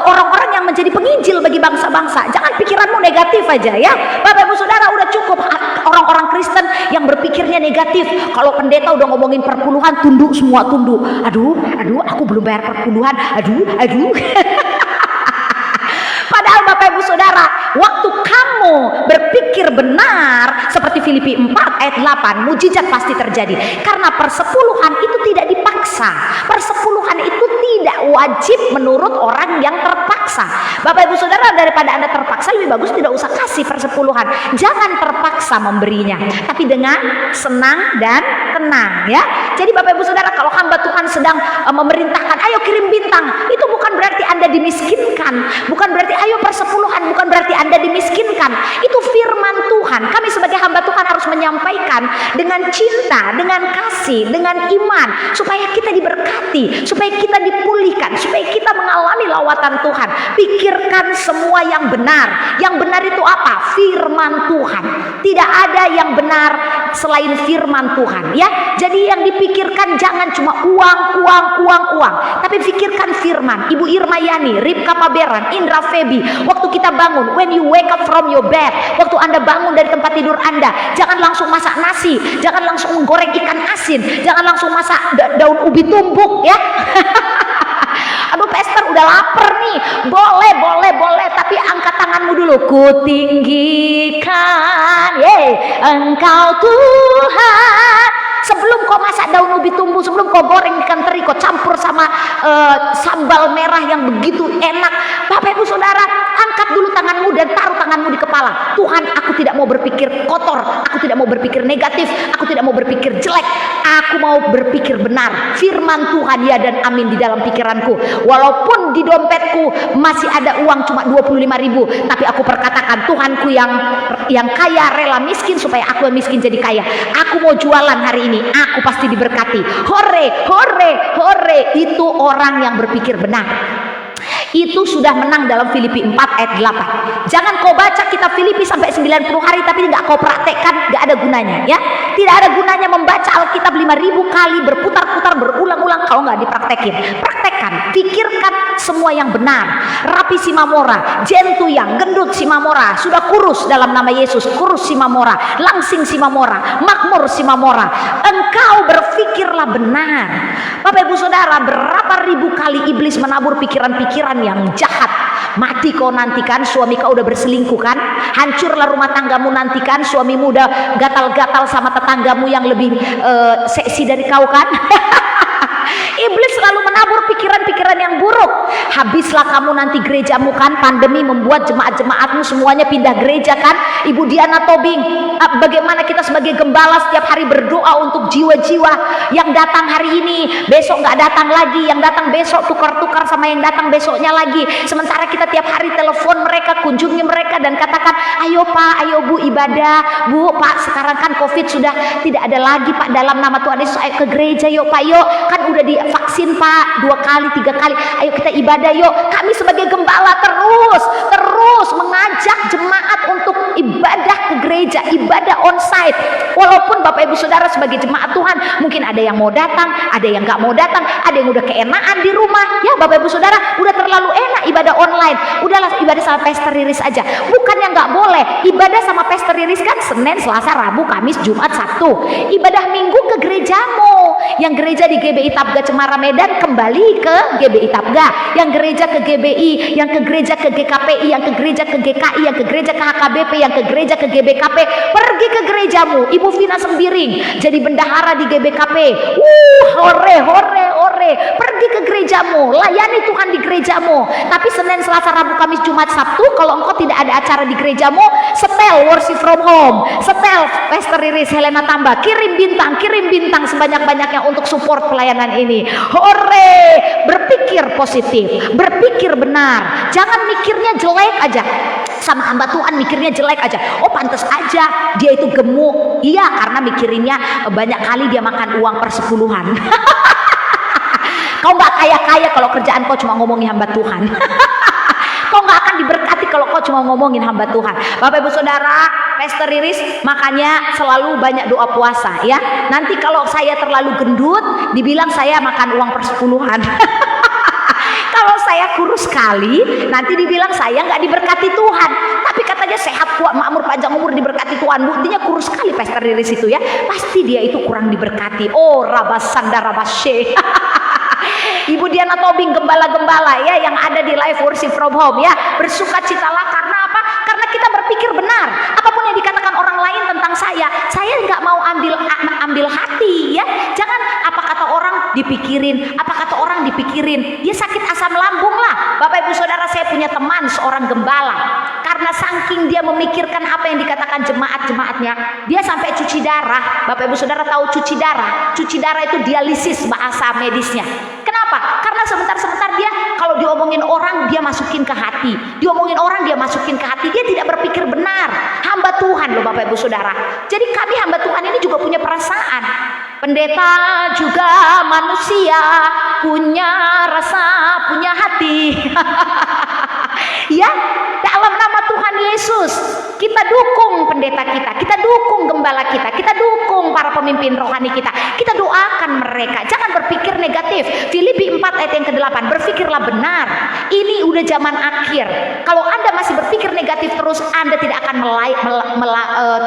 orang-orang yang menjadi penginjil bagi bangsa-bangsa. Jangan pikiranmu negatif aja ya. Bapak Ibu Saudara, udah cukup orang-orang Kristen yang berpikirnya negatif. Kalau pendeta udah ngomongin perpuluhan, tunduk semua, tunduk. Aduh, aku belum bayar perpuluhan. Aduh. Padahal Bapak Ibu Saudara, waktu kamu berpikir benar seperti Filipi 4 ayat 8, mujizat pasti terjadi. Karena persepuluhan itu tidak dipaksa. Persepuluhan itu tidak wajib menurut orang yang terpaksa. Bapak Ibu Saudara, daripada Anda terpaksa, lebih bagus tidak usah kasih persepuluhan. Jangan terpaksa memberinya, tapi dengan senang dan tenang ya. Jadi Bapak Ibu Saudara, kalau hamba Tuhan sedang memerintahkan ayo kirim bintang, itu bukan berarti Anda dimiskinkan, bukan berarti ayo persepuluhan, bukan berarti Anda dimiskinkan. Itu firman Tuhan. Kami sebagai hamba Tuhan harus menyampaikan dengan cinta, dengan kasih, dengan iman, supaya kita diberkati, supaya kita dipulihkan, supaya kita mengalami lawatan Tuhan. Pikirkan semua yang benar. Yang benar itu apa? Firman Tuhan. Tidak ada yang benar selain firman Tuhan ya. Jadi yang dipikirkan jangan cuma uang, tapi pikirkan firman. Ibu Irma Yani, Ripka Paberan, Indra Febi, waktu kita bangun, when you wake up from your bed, waktu Anda bangun dari tempat tidur Anda, jangan langsung masak nasi, jangan langsung menggoreng ikan asin, jangan langsung masak daun ubi tumbuk ya. Aduh Pastor udah lapar nih. Boleh, tapi angkat tanganmu dulu. Kutinggikan Engkau Tuhan. Sebelum kau masak daun ubi tumbuh, sebelum kau goreng ikan teri, kau campur sama sambal merah yang begitu enak, Bapak Ibu Saudara, angkat dulu tanganmu dan taruh tanganmu di kepala kepala. Tuhan, aku tidak mau berpikir kotor, aku tidak mau berpikir negatif, aku tidak mau berpikir jelek, aku mau berpikir benar. Firman Tuhan ya dan amin di dalam pikiranku. Walaupun di dompetku masih ada uang cuma 25.000, tapi aku perkatakan, Tuhanku yang kaya rela miskin supaya aku yang miskin jadi kaya. Aku mau jualan hari ini, aku pasti diberkati. Hore, hore, hore. Itu orang yang berpikir benar. Itu sudah menang dalam Filipi 4 ayat 8. Jangan kau baca kitab Filipi sampai 90 hari tapi tidak kau praktekkan, gak ada gunanya ya. Tidak ada gunanya membaca Alkitab 5.000 kali berputar-putar berulang-ulang kalau nggak dipraktekin. Praktekkan, pikirkan semua yang benar. Rapi Simamora, Jentuyang, gendut Simamora, sudah kurus dalam nama Yesus, kurus Simamora, langsing Simamora, makmur Simamora. Engkau berpikirlah benar. Bapak Ibu Saudara, berapa ribu kali iblis menabur pikiran-pikiran yang jahat. Mati kau nantikan, suami kau udah berselingkuh kan? Hancurlah rumah tanggamu nantikan, suamimu udah gatal-gatal sama tetanggamu yang lebih seksi dari kau kan? Iblis selalu menabur pikiran-pikiran yang buruk. Habislah kamu nanti gerejamu kan, pandemi membuat jemaat-jemaatmu semuanya pindah gereja kan. Ibu Diana Tobing, bagaimana kita sebagai gembala setiap hari berdoa untuk jiwa-jiwa yang datang hari ini, besok nggak datang lagi, yang datang besok tukar-tukar sama yang datang besoknya lagi. Sementara kita tiap hari telepon mereka, kunjungi mereka dan katakan, ayo Pak, ayo Bu ibadah, Bu Pak, sekarang kan COVID sudah tidak ada lagi Pak, dalam nama Tuhan Yesus ayo ke gereja yuk Pak, yuk kan udah divaksin Pak 2 kali 3 kali, ayo kita ibadah yuk. Kami sebagai gembala terus mengajak jemaat untuk ibadah ke gereja, ibadah onsite. Walaupun Bapak Ibu Saudara sebagai jemaat Tuhan mungkin ada yang mau datang, ada yang nggak mau datang, ada yang udah keenaan di rumah ya. Bapak Ibu Saudara udah terlalu enak ibadah online, udahlah ibadah sama Pastor Riris aja. Bukan yang nggak boleh ibadah sama Pastor Riris kan Senin, Selasa, Rabu, Kamis, Jumat, Sabtu. Ibadah Minggu ke gerejamu. Yang gereja di GBI Tabga Cemara Medan kembali ke GBI Tabga, yang gereja ke GBI, yang ke gereja ke GKPI, yang ke gereja ke GKI, yang ke gereja ke HKBP, yang ke gereja ke GBKP, pergi ke gerejamu. Ibu Vina Sembiring jadi bendahara di GBKP. Hore, hore, hore. Pergi ke gerejamu, layani Tuhan di gerejamu. Tapi Senin, Selasa, Rabu, Kamis, Jumat, Sabtu kalau engkau tidak ada acara di gerejamu, setel worship from home, setel Pastor Riris Helena Tambah, kirim bintang sebanyak-banyaknya untuk support pelayanan ini. Hore, berpikir positif, berpikir benar. Jangan mikirnya jelek aja. Sama hamba Tuhan mikirnya jelek aja. Oh pantas aja dia itu gemuk. Iya, karena mikirinnya banyak kali dia makan uang persepuluhan. Kau nggak kaya-kaya kalau kerjaan kau cuma ngomongin hamba Tuhan. Kau nggak akan diberkati kalau kau cuma ngomongin hamba Tuhan. Bapak Ibu Saudara, Pastor Riris makanya selalu banyak doa puasa ya. Nanti kalau saya terlalu gendut, dibilang saya makan uang persepuluhan. Kalau saya kurus sekali, nanti dibilang saya nggak diberkati Tuhan. Tapi katanya sehat, kuat, makmur, panjang umur, diberkati Tuhan. Buktinya kurus sekali Pastor Riris itu ya. Pasti dia itu kurang diberkati. Oh, rabasanda rabashe. Ibu Diana Tobing, gembala-gembala ya yang ada di live worship from home ya, bersukacitalah karena apa? Karena kita berpikir benar. Apapun yang dikatakan orang lain tentang saya nggak mau ambil hati ya. Jangan apa kata orang dipikirin, apa kata orang dipikirin. Dia sakit asam lambung lah. Bapak Ibu Saudara, saya punya teman seorang gembala. Karena saking dia memikirkan apa yang dikatakan jemaat-jemaatnya, dia sampai cuci darah. Bapak Ibu Saudara tahu cuci darah? Cuci darah itu dialisis bahasa medisnya. Kenapa? Karena sebentar-sebentar dia kalau diomongin orang dia masukin ke hati, diomongin orang dia masukin ke hati, dia tidak berpikir benar. Hamba Tuhan loh Bapak Ibu Saudara. Jadi kami hamba Tuhan ini juga punya perasaan. Pendeta juga manusia, punya rasa, punya hati. Ya, dalam nama Tuhan Yesus kita dukung pendeta kita dukung gembala kita dukung para pemimpin rohani kita doakan mereka. Jangan berpikir negatif. Filipi 4 ayat yang ke-8, berpikirlah benar. Ini udah zaman akhir. Kalau Anda masih berpikir negatif terus, Anda tidak akan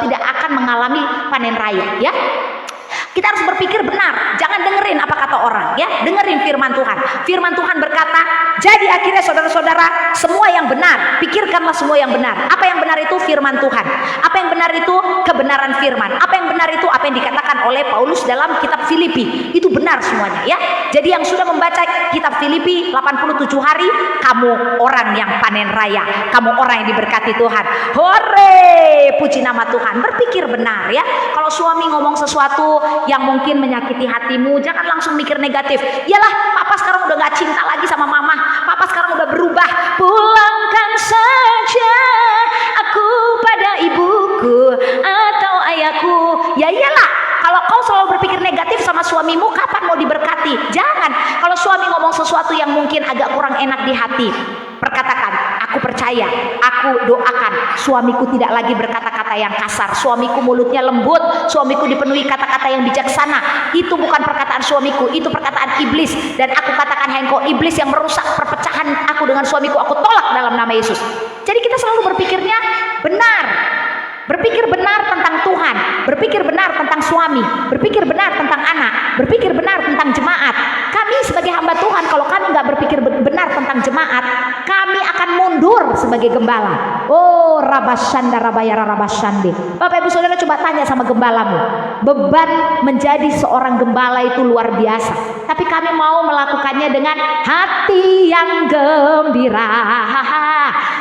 tidak akan mengalami panen raya ya. Kita harus berpikir benar, jangan dengerin apa kata orang ya. Dengerin firman Tuhan. Firman Tuhan berkata, Jadi akhirnya saudara-saudara, semua yang benar, pikirkanlah semua yang benar. Apa yang benar itu firman Tuhan. Apa yang benar itu kebenaran firman. Apa yang benar itu apa yang dikatakan oleh Paulus dalam kitab Filipi. Itu benar semuanya ya. Jadi yang sudah membaca kitab Filipi 87 hari, kamu orang yang panen raya, kamu orang yang diberkati Tuhan. Hore, puji nama Tuhan. Berpikir benar ya. Kalau suami ngomong sesuatu yang mungkin menyakiti hatimu, jangan langsung mikir negatif. Yalah, papa sekarang udah gak cinta lagi sama mama, papa sekarang udah berubah. Pulangkan saja aku pada ibuku atau ayahku. Ya iyalah, kalau kau selalu berpikir negatif sama suamimu, kapan mau diberkati? Jangan. Kalau suami ngomong sesuatu yang mungkin agak kurang enak di hati, perkatakan, aku percaya, aku doakan suamiku tidak lagi berkata-kata yang kasar, suamiku mulutnya lembut, suamiku dipenuhi kata-kata yang bijaksana. Itu bukan perkataan suamiku, itu perkataan iblis. Dan aku katakan, hai engkau iblis yang merusak perpecahan aku dengan suamiku, aku tolak dalam nama Yesus. Jadi kita selalu berpikirnya benar. Berpikir benar tentang Tuhan, berpikir benar tentang suami, berpikir benar tentang anak, berpikir benar tentang jemaat. Kami sebagai hamba Tuhan, kalau kami nggak berpikir benar tentang jemaat, kami akan mundur sebagai gembala. Oh, rabashanda rabayara rabashande. Bapak Ibu Saudara, coba tanya sama gembalamu. Beban menjadi seorang gembala itu luar biasa. Tapi kami mau melakukannya dengan hati yang gembira.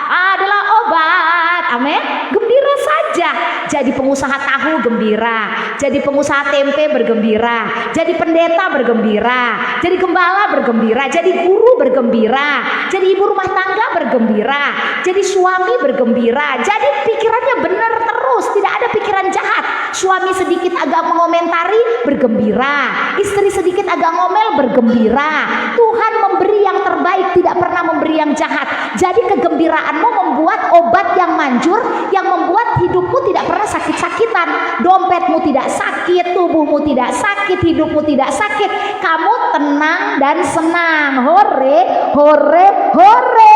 Adalah obat. Amin. Gembira saja. Jadi pengusaha tahu gembira, jadi pengusaha tempe bergembira, jadi pendeta bergembira, jadi gembala bergembira, jadi guru bergembira, jadi ibu rumah tangga bergembira, jadi suami bergembira. Jadi pikirannya benar terus, tidak ada pikiran jahat. Suami sedikit agak mengomentari, bergembira. Istri sedikit agak ngomel, bergembira. Tuhan memberi yang terbaik, tidak pernah memberi yang jahat. Jadi kegembiraanmu membuat obat yang manjur, yang membuat hidupmu tidak pernah sakit-sakitan. Dompetmu tidak sakit, tubuhmu tidak sakit, hidupmu tidak sakit. Kamu tenang dan senang. Hore, hore, hore.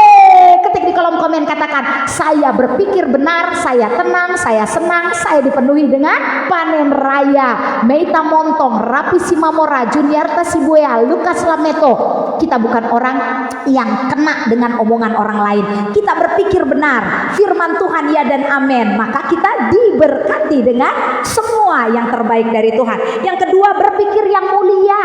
Ketik di kolom komen, katakan, saya berpikir benar, saya tenang, saya senang, saya dipenuhi dengan panen raya. Meita Montong, Rapi Simamora, Juniarta Sibuya, Lukas Lameto. Kita bukan orang yang kena dengan omongan orang lain. Kita berpikir benar, firman Tuhan ya dan amin. Maka kita diberkati dengan semua yang terbaik dari Tuhan. Yang kedua, berpikir yang mulia.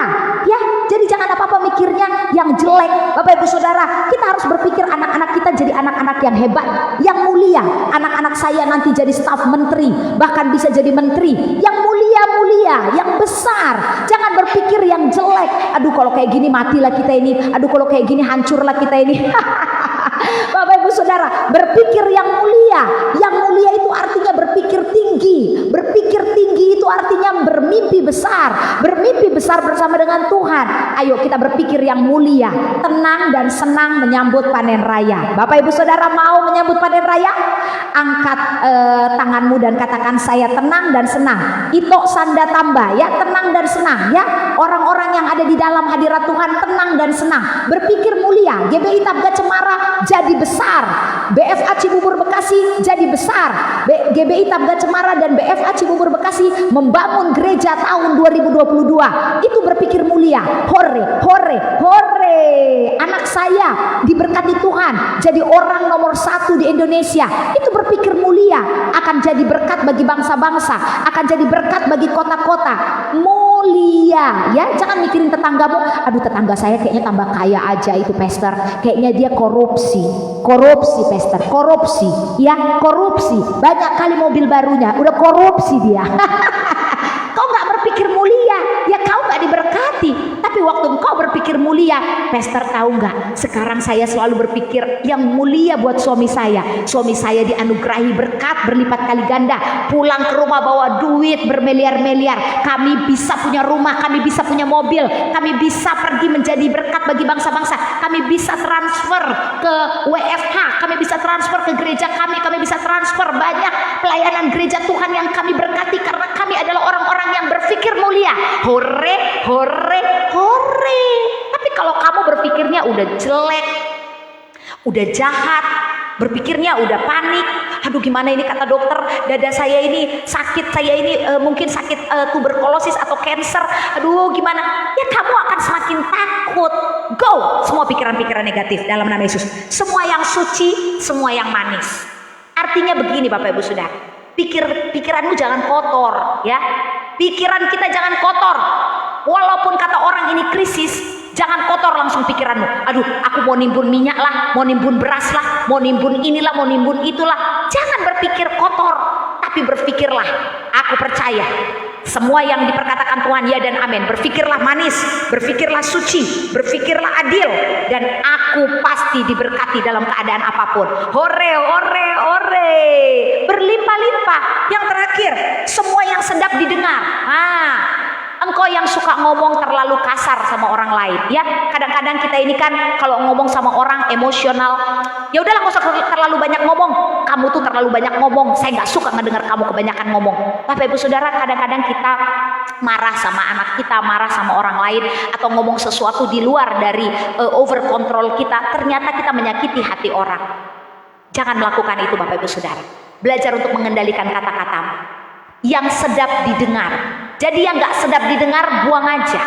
Ya, jadi jangan apa-apa mikirnya yang jelek. Bapak Ibu Saudara, kita harus berpikir anak-anak kita jadi anak-anak yang hebat, yang mulia. Anak-anak saya nanti jadi staf menteri, bahkan bisa jadi menteri. Yang mulia-mulia, yang besar. Jangan berpikir yang jelek. Aduh, kalau kayak gini matilah kita ini. Aduh, kalau kayak gini hancurlah kita ini. Bapak Ibu Saudara, berpikir yang mulia. Yang mulia itu artinya berpikir tinggi. Berpikir tinggi itu artinya bermimpi besar. Bermimpi besar bersama dengan Tuhan. Ayo kita berpikir yang mulia, tenang dan senang menyambut panen raya. Bapak Ibu Saudara mau menyambut panen raya? Angkat tanganmu dan katakan, saya tenang dan senang. Ito sanda tambah ya, tenang dan senang ya. Orang-orang yang ada di dalam hadirat Tuhan tenang dan senang, berpikir mulia. GBI Tabga Cemara jadi besar, BFA Cibubur Bekasi jadi besar. GBI Tabga Cemara dan BFA Cibubur Bekasi membangun gereja tahun 2022. Itu berpikir mulia. Hore, hore, hore. Anak saya diberkati Tuhan, jadi orang nomor 1 di Indonesia. Itu berpikir mulia, akan jadi berkat bagi bangsa-bangsa, akan jadi berkat bagi kota-kota. Mulia ya, jangan mikirin tetanggamu. Aduh, tetangga saya kayaknya tambah kaya aja itu pastor, kayaknya dia korupsi pastor, korupsi ya, korupsi, banyak kali mobil barunya udah korupsi dia. Kau nggak berpikir mulia ya, kau nggak diberkati. Tapi waktu engkau berpikir mulia, pastor tahu nggak, sekarang saya selalu berpikir yang mulia buat suami saya. Suami saya dianugerahi berkat berlipat kali ganda, pulang ke rumah bawa duit bermiliar-miliar. Kami bisa punya rumah, kami bisa punya mobil, kami bisa pergi menjadi berkat bagi bangsa-bangsa. Kami bisa transfer ke WFH, kami bisa transfer ke gereja kami bisa transfer banyak pelayanan gereja Tuhan yang kami berkati karena kami adalah orang-orang yang berpikir mulia. Hore, hore, hore. Tapi kalau kamu berpikirnya udah jelek, udah jahat, berpikirnya udah panik. Aduh gimana ini kata dokter, dada saya ini sakit, saya ini mungkin sakit tuberkulosis atau cancer. Aduh gimana? Ya kamu akan semakin takut. Go semua pikiran-pikiran negatif dalam nama Yesus. Semua yang suci, semua yang manis. Artinya begini Bapak Ibu Saudara, pikiranmu jangan kotor ya. Pikiran kita jangan kotor. Walaupun kata orang ini krisis, jangan kotor langsung pikiranmu. Aduh, aku mau nimbun minyak lah, mau nimbun beras lah, mau nimbun inilah, mau nimbun itulah. Jangan berpikir kotor, tapi berpikirlah, aku percaya semua yang diperkatakan Tuhan ya dan amin. Berpikirlah manis, berpikirlah suci, berpikirlah adil, dan aku pasti diberkati dalam keadaan apapun. Hore, hore, hore. Berlimpah-limpah. Yang terakhir, semua yang sedap didengar. Engkau yang suka ngomong terlalu kasar sama orang lain ya. Kadang-kadang kita ini kan kalau ngomong sama orang emosional, ya udahlah nggak usah terlalu banyak ngomong, kamu tuh terlalu banyak ngomong, saya nggak suka ngedengar kamu kebanyakan ngomong. Bapak Ibu Saudara, kadang-kadang kita marah sama anak kita, marah sama orang lain, atau ngomong sesuatu di luar dari over control kita, ternyata kita menyakiti hati orang. Jangan melakukan itu Bapak Ibu Saudara. Belajar untuk mengendalikan kata-kata yang sedap didengar. Jadi yang gak sedap didengar buang aja.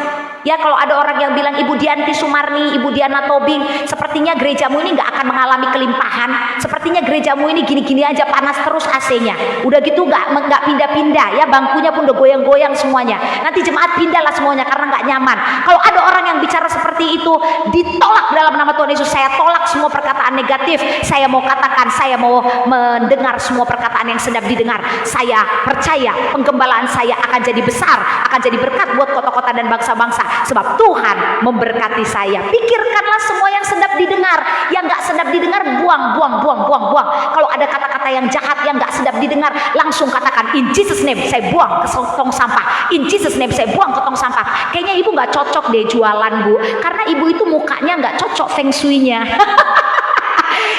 Ya kalau ada orang yang bilang Ibu Dianti Sumarni, Ibu Diana Tobing, sepertinya gerejamu ini gak akan mengalami kelimpahan. Sepertinya gerejamu ini gini-gini aja, panas terus AC-nya. Udah gitu gak pindah-pindah ya, bangkunya pun udah goyang-goyang semuanya. Nanti jemaat pindahlah semuanya karena gak nyaman. Kalau ada orang yang bicara seperti itu, ditolak dalam nama Tuhan Yesus. Saya tolak semua perkataan negatif. Saya mau katakan, saya mau mendengar semua perkataan yang sedap didengar. Saya percaya penggembalaan saya akan jadi besar, akan jadi berkat buat kota-kota dan bangsa-bangsa, sebab Tuhan memberkati saya. Pikirkanlah semua yang sedap didengar. Yang gak sedap didengar buang. Kalau ada kata-kata yang jahat yang gak sedap didengar, langsung katakan in Jesus name saya buang ke tong sampah. In Jesus name saya buang ke tong sampah. Kayaknya ibu gak cocok deh jualan Bu, karena ibu itu mukanya gak cocok feng shui-nya.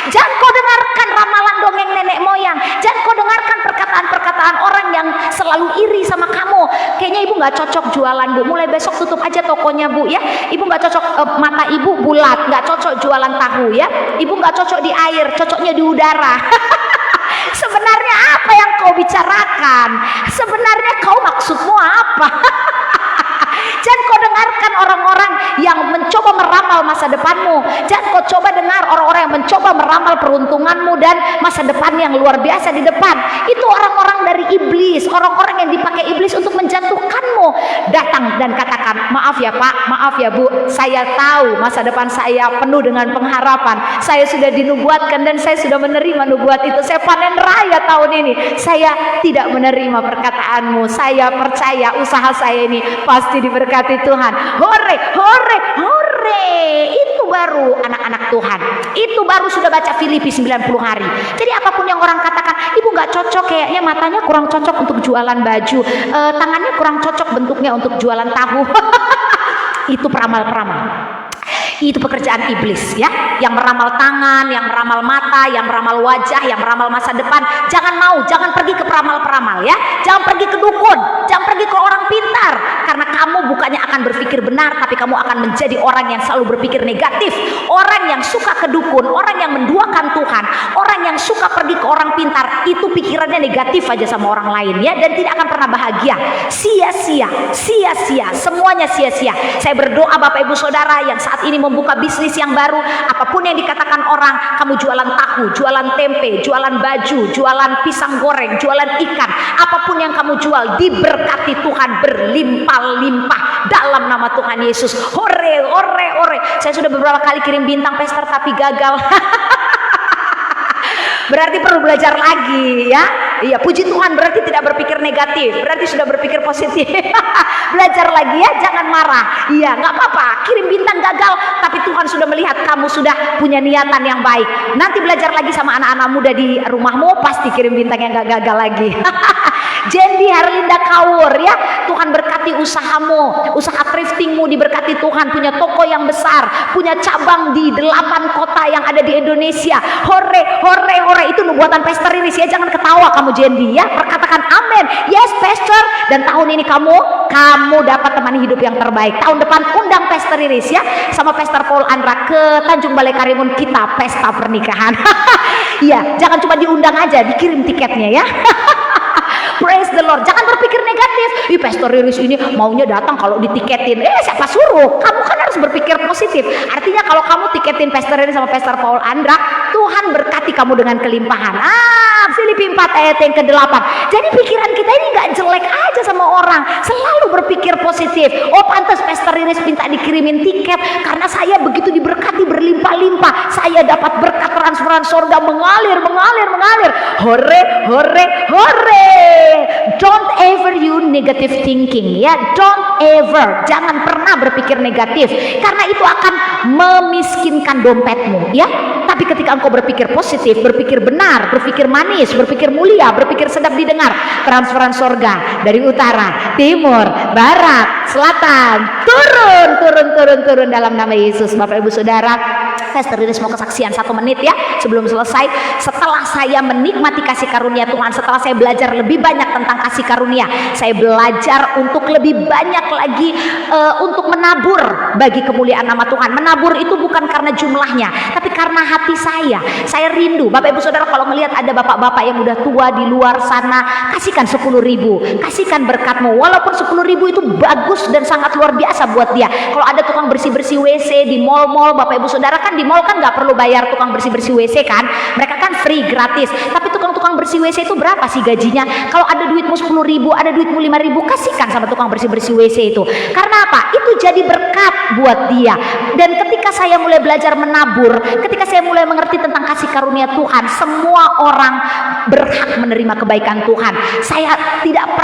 Jangan kau dengarkan ramalan dongeng nenek moyang. Jangan kau dengarkan perkataan-perkataan orang yang selalu iri sama kamu. Kayaknya ibu gak cocok jualan Bu, mulai besok tutup aja tokonya Bu ya. Ibu gak cocok, mata ibu bulat, gak cocok jualan tahu ya. Ibu gak cocok di air, cocoknya di udara. Sebenarnya apa yang kau bicarakan? Sebenarnya kau maksudmu apa? Jangan kau dengarkan orang-orang yang mencoba meramal masa depanmu. Jangan kau coba dengar orang-orang yang mencoba meramal peruntunganmu dan masa depan yang luar biasa di depan. Itu orang-orang dari iblis, orang-orang yang dipakai iblis untuk menjatuhkanmu. Datang dan katakan, maaf ya Pak, maaf ya Bu, saya tahu masa depan saya penuh dengan pengharapan. Saya sudah dinubuatkan dan saya sudah menerima nubuat itu. Saya panen raya tahun ini. Saya tidak menerima perkataanmu. Saya percaya usaha saya ini pasti diberkati Tuhan. Hore, hore, hore. Itu baru anak-anak Tuhan. Itu baru sudah baca Filipi 90 hari. Jadi apapun yang orang katakan, ibu gak cocok, kayaknya matanya kurang cocok untuk jualan baju, tangannya kurang cocok bentuknya untuk jualan tahu. Itu peramal-peramal. Itu pekerjaan iblis ya, yang meramal tangan, yang meramal mata, yang meramal wajah, yang meramal masa depan. Jangan mau, jangan pergi ke peramal-peramal ya. Jangan pergi ke dukun, jangan pergi ke orang pintar, karena kamu bukannya akan berpikir benar, tapi kamu akan menjadi orang yang selalu berpikir negatif. Orang yang suka ke dukun, orang yang menduakan Tuhan, orang yang suka pergi ke orang pintar, itu pikirannya negatif aja sama orang lain ya, dan tidak akan pernah bahagia. Sia-sia, sia-sia, semuanya sia-sia. Saya berdoa Bapak Ibu Saudara yang saat ini membuka bisnis yang baru, apapun yang dikatakan orang, kamu jualan tahu, jualan tempe, jualan baju, jualan pisang goreng, jualan ikan, apapun yang kamu jual, diberkati Tuhan berlimpah-limpah dalam nama Tuhan Yesus. Hore, hore, hore. Saya sudah beberapa kali kirim bintang pester tapi gagal. Berarti perlu belajar lagi ya. Iya, puji Tuhan, berarti tidak berpikir negatif, berarti sudah berpikir positif. Belajar lagi ya, jangan marah. Iya, nggak apa-apa, kirim bintang gagal, tapi Tuhan sudah melihat kamu sudah punya niatan yang baik. Nanti belajar lagi sama anak-anak muda di rumahmu, pasti kirim bintang yang gak gagal lagi. Jendi Herlinda Kaur ya. Tuhan berkati usahamu, usaha thriftingmu diberkati Tuhan, punya toko yang besar, punya cabang di 8 kota yang ada di Indonesia. Hore, hore, hore. Itu nubuatan Pastor Iris ya. Jangan ketawa kamu Jendi ya. Perkatakan amin. Yes Pastor. Dan tahun ini kamu dapat teman hidup yang terbaik. Tahun depan undang Pastor Iris ya sama Pastor Paul Andra ke Tanjung Balai Karimun, kita pesta pernikahan. Iya, jangan cuma diundang aja, dikirim tiketnya ya. Praise the Lord. Jangan berpikir negatif. Ih, Pastor Iris ini maunya datang kalau ditiketin. Siapa suruh? Kamu kan harus berpikir positif. Artinya kalau kamu tiketin Pastor Iris sama Pastor Paul Andra, Tuhan berkati kamu dengan kelimpahan. Filipi 4 ayat yang ke-8. Jadi pikiran kita ini gak jelek aja sama orang. Selalu berpikir positif. Oh, pantas Pastor Iris minta dikirimin tiket karena saya begitu diberkati berlimpah-limpah. Saya dapat berkat transferan surga mengalir, mengalir, mengalir. Hore, hore, hore. Don't ever you negative thinking ya. Don't ever, jangan pernah berpikir negatif karena itu akan memiskinkan dompetmu ya. Tapi ketika engkau berpikir positif, berpikir benar, berpikir manis, berpikir mulia, berpikir sedap didengar, transferan surga dari utara, timur, barat, selatan, turun dalam nama Yesus. Bapak Ibu Saudara, Pastor Iris mau kesaksian 1 menit ya sebelum selesai. Setelah saya menikmati kasih karunia Tuhan, setelah saya belajar lebih banyak tentang kasih karunia, saya belajar untuk lebih banyak lagi untuk menabur bagi kemuliaan nama Tuhan. Menabur itu bukan karena jumlahnya, tapi karena hati saya. Saya rindu. Bapak Ibu Saudara, kalau melihat ada bapak-bapak yang udah tua di luar sana, kasihkan 10.000, kasihkan berkatmu. Walaupun 10.000 itu bagus dan sangat luar biasa buat dia. Kalau ada tukang bersih-bersih WC di mall-mall, Bapak Ibu Saudara, kan di mall kan nggak perlu bayar tukang bersih-bersih WC kan, mereka kan free, gratis. Tapi tukang bersih WC itu berapa sih gajinya? Kalau ada duitmu 10.000, ada duitmu 5.000, kasihkan sama tukang bersih-bersih WC itu. Karena apa? Itu jadi berkat buat dia. Dan ketika saya mulai belajar menabur, ketika saya mulai mengerti tentang kasih karunia Tuhan, semua orang berhak menerima kebaikan Tuhan. Saya tidak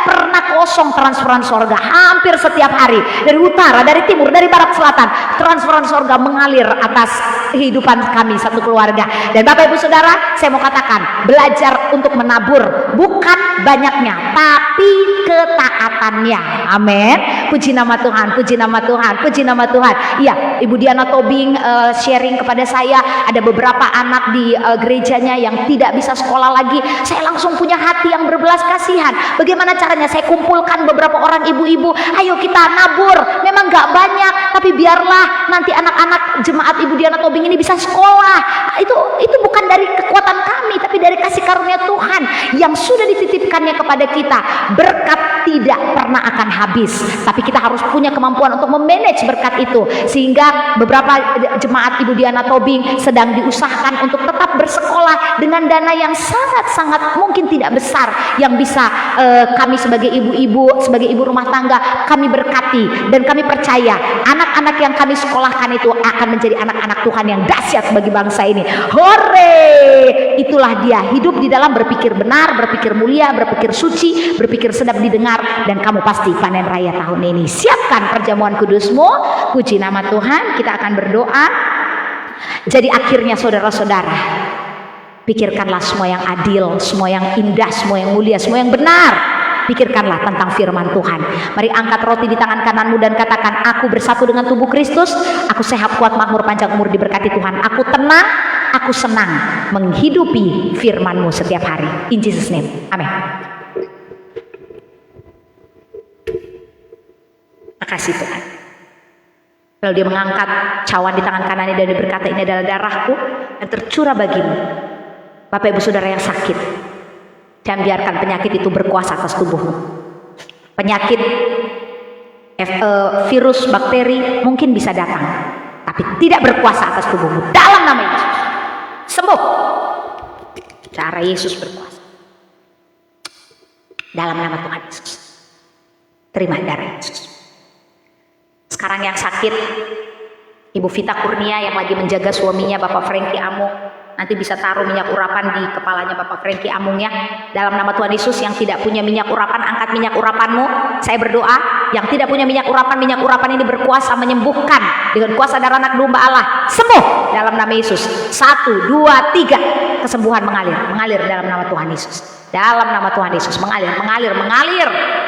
pernah kosong transferan sorga. Hampir setiap hari, dari utara, dari timur, dari barat, selatan, transferan sorga mengalir atas kehidupan kami satu keluarga. Dan Bapak Ibu Saudara, saya mau katakan, belajar untuk menabur bukan banyaknya, tapi ketaatannya. Amin. Puji nama Tuhan, puji nama Tuhan, puji nama Tuhan. Iya, Ibu Diana Tobing sharing kepada saya, ada beberapa anak di gerejanya yang tidak bisa sekolah lagi. Saya langsung punya hati yang berbelas kasihan. Bagaimana caranya? Saya kumpulkan beberapa orang ibu-ibu, ayo kita nabur. Memang gak banyak, tapi biarlah nanti anak-anak jemaat Ibu Diana Tobing ini bisa sekolah. Itu bukan dari kekuatan kami, tapi dari kasih karunia Tuhan yang sudah dititipkannya kepada kita. Berkat tidak pernah akan habis, tapi kita harus punya kemampuan untuk memanage berkat itu. Sehingga beberapa jemaat Ibu Diana Tobing sedang diusahakan untuk tetap bersekolah dengan dana yang sangat-sangat mungkin tidak besar, yang bisa kami sebagai ibu-ibu, sebagai ibu rumah tangga, kami berkati. Dan kami percaya anak-anak yang kami sekolahkan itu akan menjadi anak-anak Tuhan yang dahsyat bagi bangsa ini. Hore! Itulah dia, hidup di dalam berpikir benar, berpikir mulia, berpikir suci, berpikir sedap didengar, dan kamu pasti panen raya tahun ini. Siapkan perjamuan kudusmu. Puji nama Tuhan. Kita akan berdoa. Jadi akhirnya saudara-saudara, pikirkanlah semua yang adil, semua yang indah, semua yang mulia, semua yang benar. Pikirkanlah tentang firman Tuhan. Mari angkat roti di tangan kananmu dan katakan, aku bersatu dengan tubuh Kristus, aku sehat, kuat, makmur, panjang umur, diberkati Tuhan. Aku tenang, aku senang menghidupi firman-Mu setiap hari. In Jesus name, amin. Makasih Tuhan. Lalu dia mengangkat cawan di tangan kanannya dan dia berkata, ini adalah darahku yang tercurah bagimu. Bapak Ibu Saudara yang sakit, jangan biarkan penyakit itu berkuasa atas tubuhmu. Penyakit, virus, bakteri mungkin bisa datang, tapi tidak berkuasa atas tubuhmu. Dalam nama Yesus, sembuh. Cara Yesus berkuasa. Dalam nama Tuhan Yesus, terima darah Yesus. Sekarang yang sakit, Ibu Vita Kurnia yang lagi menjaga suaminya Bapak Frankie Amung, nanti bisa taruh minyak urapan di kepalanya Bapak Frankie Amung ya. Dalam nama Tuhan Yesus, yang tidak punya minyak urapan, angkat minyak urapanmu. Saya berdoa, yang tidak punya minyak urapan ini berkuasa menyembuhkan dengan kuasa darah anak domba Allah. Sembuh dalam nama Yesus. 1, 2, 3. Kesembuhan mengalir dalam nama Tuhan Yesus. dalam nama Tuhan Yesus.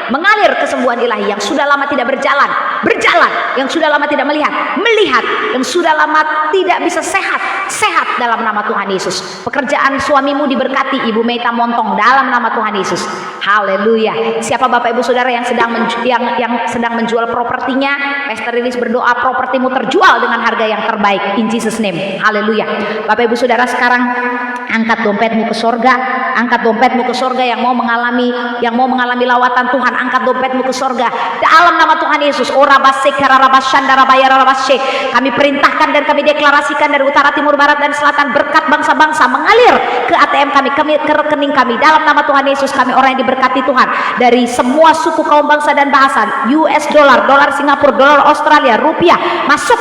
Mengalir kesembuhan ilahi yang sudah lama tidak berjalan, yang sudah lama tidak melihat, yang sudah lama tidak bisa sehat dalam nama Tuhan Yesus. Pekerjaan suamimu diberkati, Ibu Meita Montong, dalam nama Tuhan Yesus. Haleluya. Siapa Bapak Ibu Saudara yang sedang menjual propertinya, Pastor Rilis berdoa propertimu terjual dengan harga yang terbaik, in Jesus name. Haleluya. Bapak Ibu Saudara, sekarang angkat dompetmu ke sorga, yang mau mengalami lawatan Tuhan, angkat dompetmu ke sorga dalam nama Tuhan Yesus. Kami perintahkan dan kami deklarasikan dari utara, timur, barat, dan selatan berkat bangsa-bangsa mengalir ke ATM kami, ke rekening kami dalam nama Tuhan Yesus. Kami orang yang diberkati Tuhan dari semua suku, kaum, bangsa, dan bahasa. US dollar, dolar Singapura, dolar Australia, rupiah masuk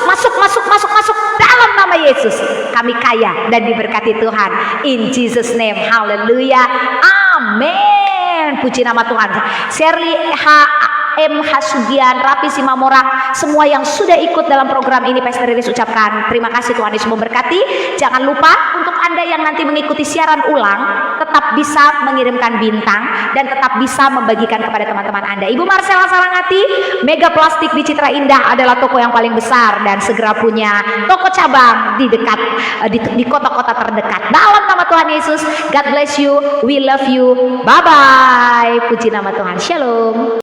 dalam nama Yesus. Kami kaya dan diberkati Tuhan, in Jesus name. Haleluya, amin. Puji nama Tuhan. Shirley M. Hasugian, Rapi Simamora, semua yang sudah ikut dalam program ini, Pastor Rilis ucapkan terima kasih. Tuhan Yesus memberkati. Jangan lupa untuk Anda yang nanti mengikuti siaran ulang, tetap bisa mengirimkan bintang dan tetap bisa membagikan kepada teman-teman Anda. Ibu Marcella Sarangati, Mega Plastik di Citra Indah adalah toko yang paling besar dan segera punya toko cabang di dekat di kota-kota terdekat. Dalam nama Tuhan Yesus, God bless you, we love you, bye bye. Puji nama Tuhan, shalom.